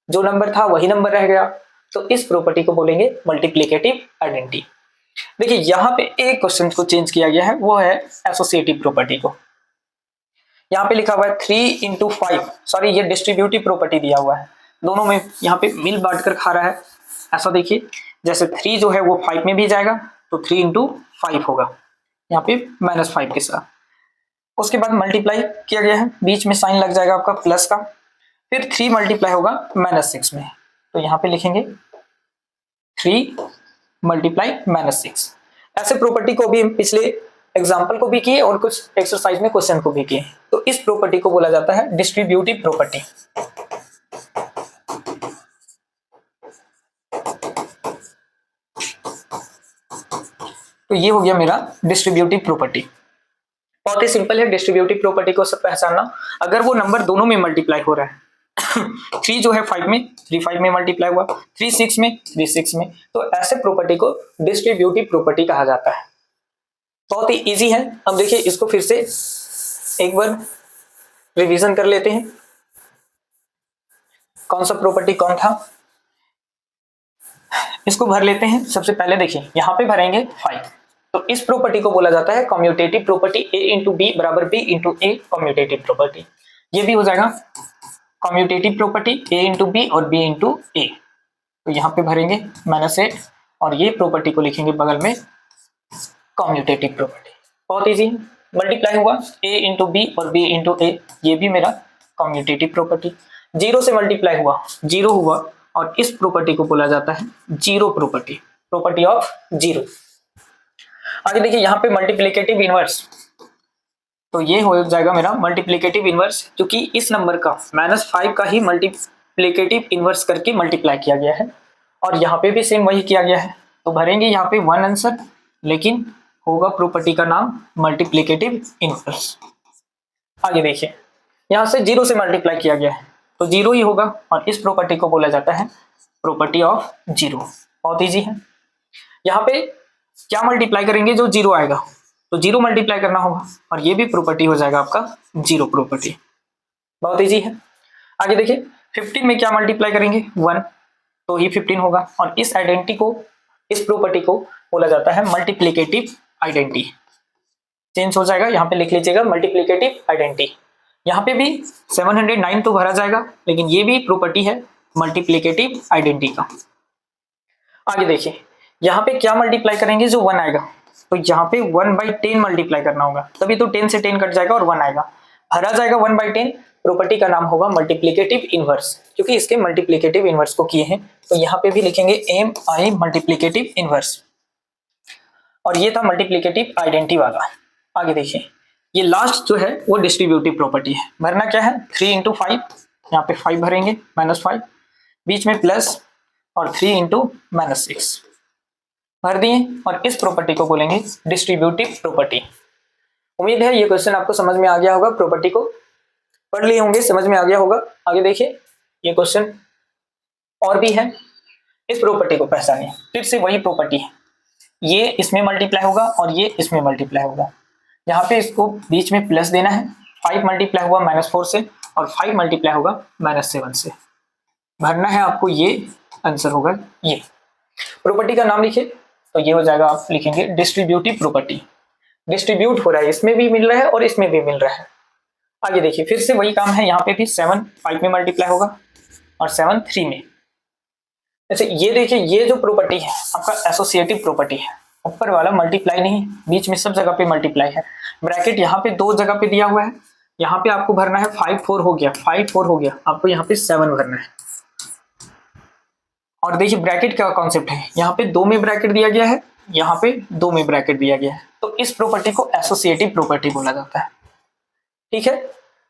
जो नंबर था वही नंबर रह गया, तो इस प्रॉपर्टी को बोलेंगे मल्टीप्लिकेटिव आइडेंटिटी। देखिए यहाँ पे एक क्वेश्चन को चेंज किया गया है, वो है एसोसिएटिव प्रॉपर्टी को। यहाँ पे लिखा हुआ है 3 into 5, सॉरी ये डिस्ट्रीब्यूटिव प्रॉपर्टी दिया हुआ है, दोनों में यहाँ पे मिल बांट कर खा रहा है। ऐसा देखिए, जैसे 3 जो है वो 5 में भी जाएगा, तो 3 into 5 होगा, यहाँ पे -5 के साथ। उसके बाद मल्टीप्लाई किया गया है, बीच में साइन लग जाएगा आपका प्लस का, फिर 3 मल्टीप्लाई होगा -6 में, तो यहाँ पे लिखेंगे 3 मल्टीप्लाई -6। ऐसे प्रॉपर्टी को भी हम पिछले एग्जाम्पल को भी किए और कुछ एक्सरसाइज में क्वेश्चन को भी किए, तो इस प्रॉपर्टी को बोला जाता है डिस्ट्रीब्यूटिव प्रॉपर्टी। तो ये हो गया मेरा डिस्ट्रीब्यूटिव प्रॉपर्टी। बहुत ही सिंपल है डिस्ट्रीब्यूटिव प्रॉपर्टी को सब पहचानना। अगर वो नंबर दोनों में मल्टीप्लाई हो रहा है 3 जो है 5 में, 3 5 में मल्टीप्लाई हुआ, 3 6 में, 3 6 में, तो ऐसे प्रॉपर्टी को डिस्ट्रीब्यूटिव प्रॉपर्टी कहा जाता है। बहुत ही इजी है। अब देखिए इसको फिर से एक बार रिवीजन कर लेते हैं, कौन सा प्रॉपर्टी कौन था, इसको भर लेते हैं। सबसे पहले देखिए यहाँ पे भरेंगे 5, तो इस प्रॉपर्टी को बोला जाता है commutative property, a into B बराबर b into A commutative property. ये भी हो जाएगा commutative property, a into B और b इंटू ए, तो यहाँ पे भरेंगे -8 और ये प्रॉपर्टी को लिखेंगे बगल में कम्यूटेटिव प्रॉपर्टी। बहुत इजी, मल्टीप्लाई हुआ a इंटू बी और b इंटू ए, ये भी मेरा कम्यूटेटिव प्रॉपर्टी। 0 से मल्टीप्लाई हुआ 0 हुआ, और इस प्रॉपर्टी को बोला जाता है जीरो प्रॉपर्टी, प्रॉपर्टी ऑफ 0। आगे देखिए यहाँ पे मल्टीप्लिकेटिव इनवर्स, तो ये हो जाएगा मेरा मल्टीप्लिकेटिव इनवर्स, क्योंकि इस नंबर का -5 का ही मल्टीप्लिकेटिव इनवर्स करके मल्टीप्लाई किया गया है, और यहाँ पे भी सेम वही किया गया है। तो भरेंगे यहाँ पे 1 आंसर, लेकिन होगा प्रॉपर्टी का नाम मल्टीप्लिकेटिव इनवर्स। आगे देखिए यहाँ से 0 से मल्टीप्लाई किया गया है, तो 0 ही होगा, और इस प्रॉपर्टी को बोला जाता है प्रॉपर्टी ऑफ 0। बहुत इजी है। यहाँ पे क्या मल्टीप्लाई करेंगे जो 0 आएगा, तो 0 मल्टीप्लाई करना होगा, और ये भी प्रॉपर्टी हो जाएगा आपका 0 प्रॉपर्टी। बहुत इजी है। आगे देखिए 15 में क्या मल्टीप्लाई करेंगे 1, तो ही 15 होगा, और इस आइडेंटिटी को, इस प्रॉपर्टी को बोला जाता है मल्टीप्लिकेटिव आइडेंटिटी। चेंज हो जाएगा, यहाँ पे लिख लीजिएगा मल्टीप्लिकेटिव आइडेंटिटी। यहाँ पे भी 709 तो भरा जाएगा, लेकिन ये भी प्रॉपर्टी है मल्टीप्लिकेटिव आइडेंटिटी का। आगे देखिए यहाँ पे क्या मल्टीप्लाई करेंगे जो 1 आएगा, तो यहाँ पे 1/10 मल्टीप्लाई करना होगा, तभी तो 10 से 10 कट जाएगा और 1 आएगा, भरा जाएगा 1/10। प्रॉपर्टी का नाम होगा मल्टीप्लिकेटिव इनवर्स, क्योंकि इसके मल्टीप्लिकेटिव इनवर्स को किए हैं, तो यहाँ पे भी लिखेंगे MI मल्टीप्लिकेटिव इनवर्स, और ये था मल्टीप्लिकेटिव आइडेंटिटी वाला। आगे देखिए ये लास्ट जो है वो डिस्ट्रीब्यूटिव प्रॉपर्टी है। भरना क्या है 3 इंटू 5, यहाँ पे 5 भरेंगे -5, बीच में प्लस, और 3 इंटू -6, भर दिए और इस प्रॉपर्टी को बोलेंगे डिस्ट्रीब्यूटिव प्रॉपर्टी। उम्मीद है ये क्वेश्चन आपको समझ में आ गया होगा, प्रॉपर्टी को पढ़ लिए होंगे, समझ में आ गया होगा। आगे देखिए ये क्वेश्चन और भी है, इस प्रॉपर्टी को पहचानिए। फिर से वही प्रॉपर्टी है, ये इसमें मल्टीप्लाई होगा और ये इसमें मल्टीप्लाई होगा। यहाँ पे इसको बीच में प्लस देना है, 5 मल्टीप्लाई हुआ -4 से और 5 मल्टीप्लाई होगा -7 से, भरना है आपको, ये आंसर होगा। ये प्रॉपर्टी का नाम लिखिए, तो ये हो जाएगा, आप लिखेंगे डिस्ट्रीब्यूटिव प्रॉपर्टी। डिस्ट्रीब्यूट हो रहा है, इसमें भी मिल रहा है और इसमें भी मिल रहा है। आगे देखिए फिर से वही काम है, यहाँ पे भी 7 5 में मल्टीप्लाई होगा और 7 3 में। जैसे ये देखिए, ये जो प्रॉपर्टी है आपका एसोसिएटिव प्रॉपर्टी है, ऊपर वाला मल्टीप्लाई नहीं, बीच में सब जगह पे मल्टीप्लाई है। ब्रैकेट यहाँ पे 2 जगह पे दिया हुआ है, यहाँ पे आपको भरना है 5 4 हो गया, 5 4 हो गया, आपको यहाँ पे 7 भरना है। और देखिए ब्रैकेट का कॉन्सेप्ट है, यहाँ पे 2 में ब्रैकेट दिया गया है, यहाँ पे 2 में ब्रैकेट दिया गया है, तो इस प्रॉपर्टी को एसोसिएटिव प्रॉपर्टी बोला जाता है। ठीक है,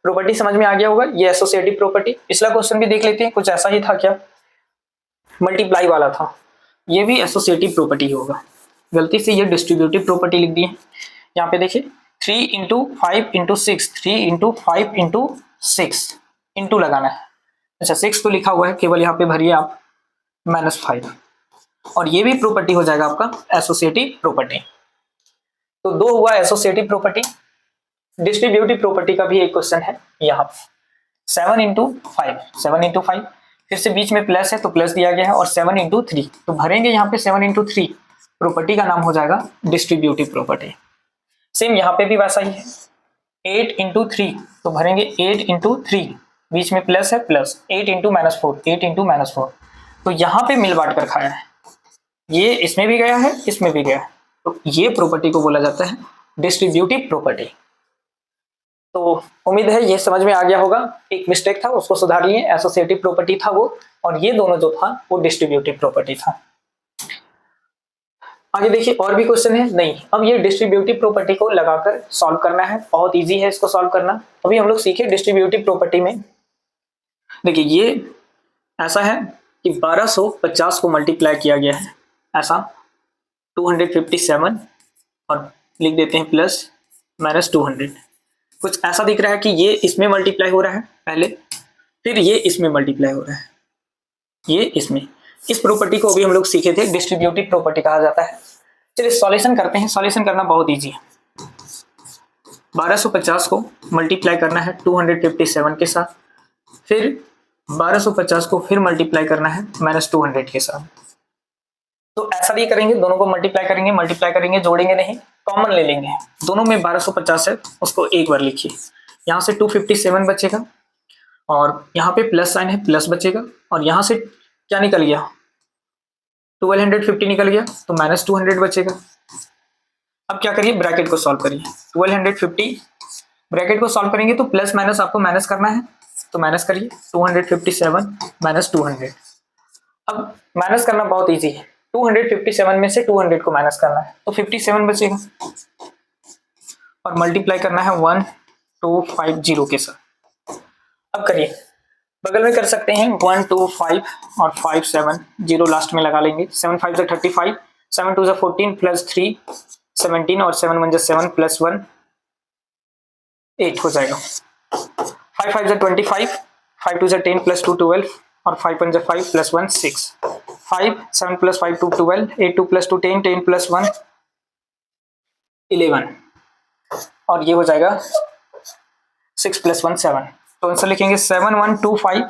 प्रॉपर्टी समझ में आ गया होगा, ये एसोसिएटिव प्रॉपर्टी। पिछला क्वेश्चन भी देख लेते हैं, कुछ ऐसा ही था क्या, मल्टीप्लाई वाला था, ये भी एसोसिएटिव प्रॉपर्टी होगा। गलती से ये डिस्ट्रीब्यूटिव प्रॉपर्टी लिख दी है। यहाँ पे देखिए 3 × 5 × 6, 3 × 5 × 6 इंटू लगाना है। अच्छा 6 तो लिखा हुआ है, केवल यहाँ पे भरिए आप -5, और ये भी प्रॉपर्टी हो जाएगा आपका एसोसिएटिव प्रॉपर्टी। तो 2 हुआ एसोसिएटिव प्रॉपर्टी। डिस्ट्रीब्यूटिव प्रॉपर्टी का भी एक क्वेश्चन है यहाँ पे, 7 × 5, 7 × 5, फिर से बीच में प्लस है तो प्लस दिया गया है, और 7 × 3 तो भरेंगे यहाँ पे 7 × 3, प्रॉपर्टी का नाम हो जाएगा डिस्ट्रीब्यूटिव प्रॉपर्टी। सेम यहाँ पे भी वैसा ही है, 8 × 3 तो भरेंगे 8 × 3, बीच में प्लस है, प्लस 8 × -4, 8 × -4, तो यहाँ पे मिल बांट कर खाया है, ये इसमें भी गया है, इसमें भी गया है, तो ये प्रॉपर्टी को बोला जाता है डिस्ट्रीब्यूटिव प्रॉपर्टी। तो उम्मीद है ये समझ में आ गया होगा, एक मिस्टेक था उसको सुधार लिए, एसोसिएटिव प्रॉपर्टी था वो, और ये दोनों जो था वो डिस्ट्रीब्यूटिव प्रॉपर्टी था। आगे देखिए और भी क्वेश्चन है, नहीं अब ये डिस्ट्रीब्यूटिव प्रॉपर्टी को लगाकर सॉल्व करना है, बहुत इजी है इसको सॉल्व करना। अभी हम लोग सीखे डिस्ट्रीब्यूटिव प्रॉपर्टी में, देखिए ये ऐसा है कि 1250 को मल्टीप्लाई किया गया है, ऐसा 257, और लिख देते हैं प्लस -200। कुछ ऐसा दिख रहा है कि ये इसमें मल्टीप्लाई हो रहा है पहले, फिर ये इसमें मल्टीप्लाई हो रहा है, ये इसमें। इस प्रॉपर्टी को भी हम लोग सीखे थे, डिस्ट्रीब्यूटिव प्रॉपर्टी कहा जाता है। चलिए सॉल्यूशन करते हैं, सॉल्यूशन करना बहुत इजी है। 1250 को मल्टीप्लाई करना है 257 के साथ, फिर 1250 को फिर मल्टीप्लाई करना है -200 के साथ। तो ऐसा भी करेंगे, दोनों को मल्टीप्लाई करेंगे, जोड़ेंगे नहीं, कॉमन ले लेंगे। दोनों में 1250 है, उसको एक बार लिखिए, यहाँ से 257 बचेगा, और यहाँ पे प्लस साइन है, प्लस बचेगा, और यहाँ से क्या निकल गया, 1250 निकल गया, तो -200 बचेगा। अब क्या करिए, ब्रैकेट को सॉल्व करिए, 1250 ब्रैकेट को सॉल्व करेंगे तो प्लस माइनस आपको माइनस करना है, तो माइनस करिए, 257 -200। अब माइनस करना बहुत इजी है, 257 में से 200 को माइनस करना है, तो 57 बचेगा, और मल्टीप्लाई करना है 1250 के साथ। अब करिए, बगल में कर सकते हैं 125 और 57, 0 लास्ट में लगा लेंगे, 7 5 = 35, 7 2 = 14 प्लस 3 17, और 7 1 = 7 प्लस 1 8 हो जाएगा। 5 5 = 25, 5 2 = 10 प्लस 2 12, और 5 1 = 5 प्लस 1 6, 5 7 प्लस 5 2 12, 8 2 प्लस 2 10, 10 प्लस 1 11, और ये हो जाएगा 6 प्लस 1 7। तो आंसर लिखेंगे 7125,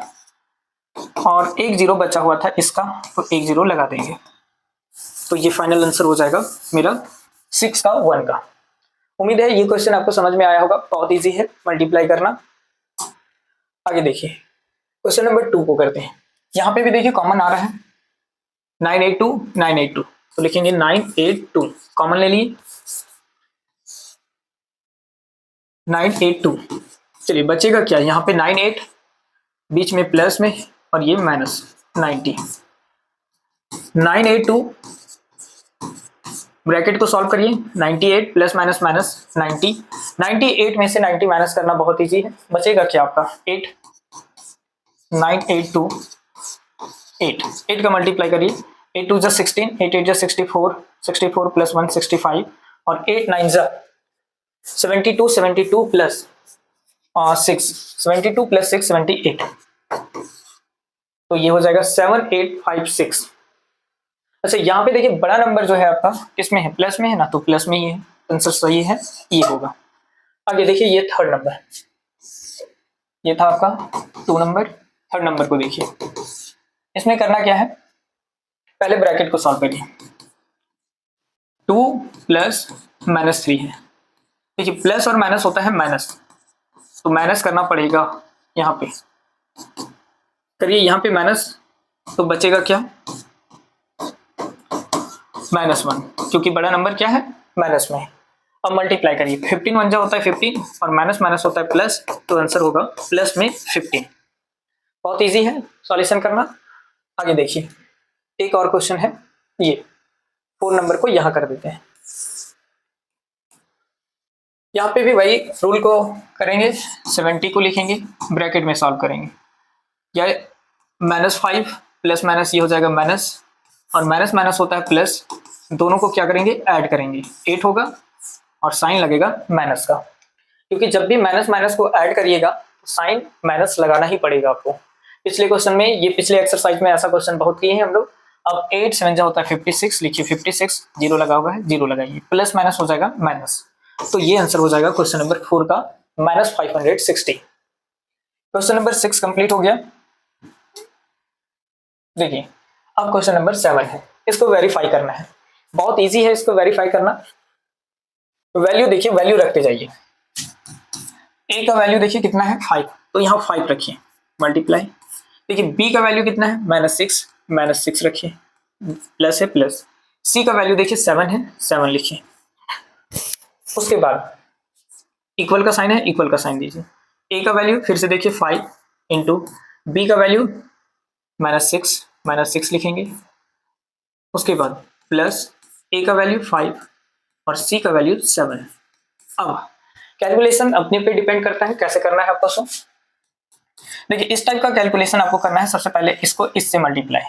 और 1 0 बचा हुआ था इसका, तो 1 0 लगा देंगे, तो ये फाइनल आंसर हो जाएगा मेरा 6 का 1 का। उम्मीद है ये क्वेश्चन आपको समझ में आया होगा, बहुत इजी है मल्टीप्लाई करना। आगे देखिए क्वेश्चन नंबर 2 को करते हैं। यहाँ पे भी देखिए कॉमन आ रहा है 982 982, तो लिखेंगे 982, कॉमन ले लिए 982। चलिए बचेगा क्या, यहाँ पे 98 बीच में प्लस में, और ये माइनस 90, 982 ब्रैकेट को सॉल्व करिए, 98 प्लस माइनस माइनस 90, 98 में से 90 माइनस करना बहुत इजी है, बचेगा क्या आपका 8, 982 8 का मल्टीप्लाई करिए, 8 2 = 16, 8 8 = 64, 64 प्लस 1 65 और 8 9 जा 72 72 प्लस 6 72 प्लस 6 78। तो ये हो जाएगा 7856। अच्छा यहाँ पे देखिए बड़ा नंबर जो है आपका किसमें है, प्लस में है ना, तो प्लस में ही है, आंसर सही है, ये होगा। आगे देखिए ये थर्ड नंबर, ये था आपका 2 नंबर। थर्ड नंबर को देखिए, इसमें करना क्या है, पहले ब्रैकेट को सॉल्व करिए। 2 प्लस माइनस 3 है, देखिए प्लस और माइनस होता है माइनस, तो माइनस करना पड़ेगा यहाँ पे, करिए यहाँ पे माइनस, तो बचेगा क्या, -1, क्योंकि बड़ा नंबर क्या है, माइनस में है। अब मल्टीप्लाई करिए, 15 1 जा होता है 15 और माइनस माइनस होता है प्लस, तो आंसर होगा प्लस में 15। बहुत इजी है सॉल्यूशन करना। आगे देखिए एक और क्वेश्चन है, ये 4 नंबर को यहां कर देते हैं। यहाँ पे भी वही रूल को करेंगे, 70 को लिखेंगे, ब्रैकेट में सॉल्व करेंगे, या -5 प्लस माइनस ये हो जाएगा माइनस, और माइनस माइनस होता है प्लस, दोनों को क्या करेंगे, ऐड करेंगे, 8 होगा और साइन लगेगा माइनस का, क्योंकि जब भी माइनस माइनस को ऐड करिएगा तो साइन माइनस लगाना ही पड़ेगा आपको। पिछले क्वेश्चन में, ये पिछले एक्सरसाइज में ऐसा क्वेश्चन बहुत किए हैं हम लोग। अब 8 7 जा होता है 56, लिखिए 56, जीरो लगा हुआ है, जीरो लगाइए, प्लस माइनस हो जाएगा माइनस, तो ये आंसर हो जाएगा क्वेश्चन नंबर 4 का -560। क्वेश्चन नंबर 6 कंप्लीट हो गया। देखिए अब क्वेश्चन नंबर 7 है, इसको वेरीफाई करना है, बहुत इजी है इसको वेरीफाई करना। वैल्यू देखिए, वैल्यू रखते जाइए, ए का वैल्यू देखिए कितना है 5, तो यहाँ 5 रखिए, मल्टीप्लाई। देखिए बी का वैल्यू कितना है -6 रखिए, प्लस है प्लस। सी का वैल्यू देखिए 7 है, 7 लिखिए। उसके बाद इक्वल का साइन है, इक्वल का साइन दीजिए। ए का वैल्यू फिर से देखिए 5 इंटू बी का वैल्यू -6 लिखेंगे। उसके बाद प्लस ए का वैल्यू 5 और सी का वैल्यू 7। अब कैलकुलेशन अपने पे डिपेंड करता है कैसे करना है आपको। सो देखिए इस टाइप का कैलकुलेशन आपको करना है, सबसे पहले इसको इससे मल्टीप्लाई,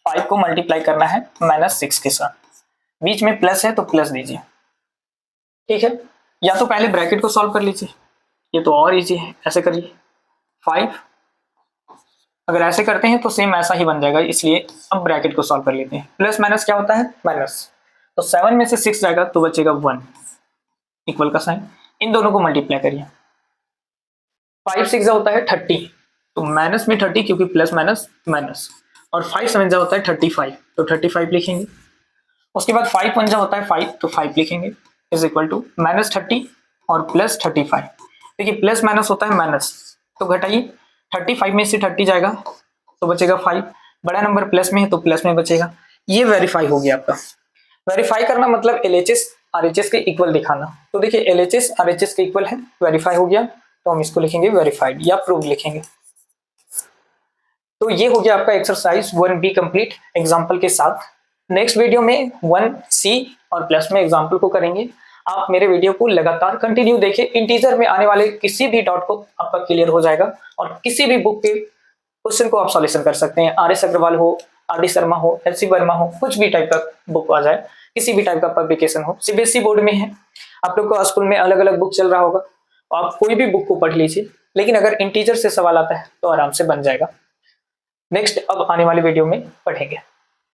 5 को मल्टीप्लाई करना है -6 के साथ, बीच में प्लस है तो प्लस दीजिए, ठीक है। या तो पहले ब्रैकेट को सॉल्व कर लीजिए, ये तो और इजी है, ऐसे करिए 5, अगर ऐसे करते हैं तो सेम ऐसा ही बन जाएगा, इसलिए अब ब्रैकेट को सॉल्व कर लेते हैं। प्लस माइनस क्या होता है, माइनस, तो 7 में से 6 जाएगा तो बचेगा 1, इक्वल का साइन, इन दोनों को मल्टीप्लाई करिए। 5 6 होता है 30, तो माइनस में 30 क्योंकि प्लस माइनस माइनस, और 5 7 होता है 35, तो 35 लिखेंगे। उसके बाद 5 1 होता है 5, तो 5 लिखेंगे, इज इक्वल टू -30 और प्लस 35। देखिए प्लस माइनस होता है माइनस, तो घटाइए, 35 में से 30 जाएगा तो बचेगा 5, बड़ा नंबर प्लस में है तो प्लस में बचेगा। ये वेरीफाई हो गया आपका। वेरीफाई करना मतलब LHS RHS के इक्वल दिखाना, तो देखिए LHS RHS के इक्वल है, वेरीफाई हो गया, तो हम इसको लिखेंगे वेरीफाइड या प्रूव लिखेंगे। तो ये हो गया आपका एक्सरसाइज 1B कंप्लीट एग्जाम्पल के साथ। नेक्स्ट वीडियो में 1C और प्लस में एग्जाम्पल को करेंगे। आप मेरे वीडियो को लगातार कंटिन्यू देखें, इंटीजर में आने वाले किसी भी डाउट को आपका क्लियर हो जाएगा, और किसी भी बुक के क्वेश्चन को आप सॉल्यूशन कर सकते हैं। RS अग्रवाल हो, RD शर्मा हो, HC वर्मा हो, कुछ भी टाइप का बुक आ जाए, किसी भी टाइप का पब्लिकेशन हो, CBSE बोर्ड में है, आप लोग को स्कूल में अलग अलग बुक चल रहा होगा, तो आप कोई भी बुक को पढ़ लीजिए, लेकिन अगर इंटीजर से सवाल आता है तो आराम से बन जाएगा। नेक्स्ट अब आने वाली वीडियो में पढ़ेंगे।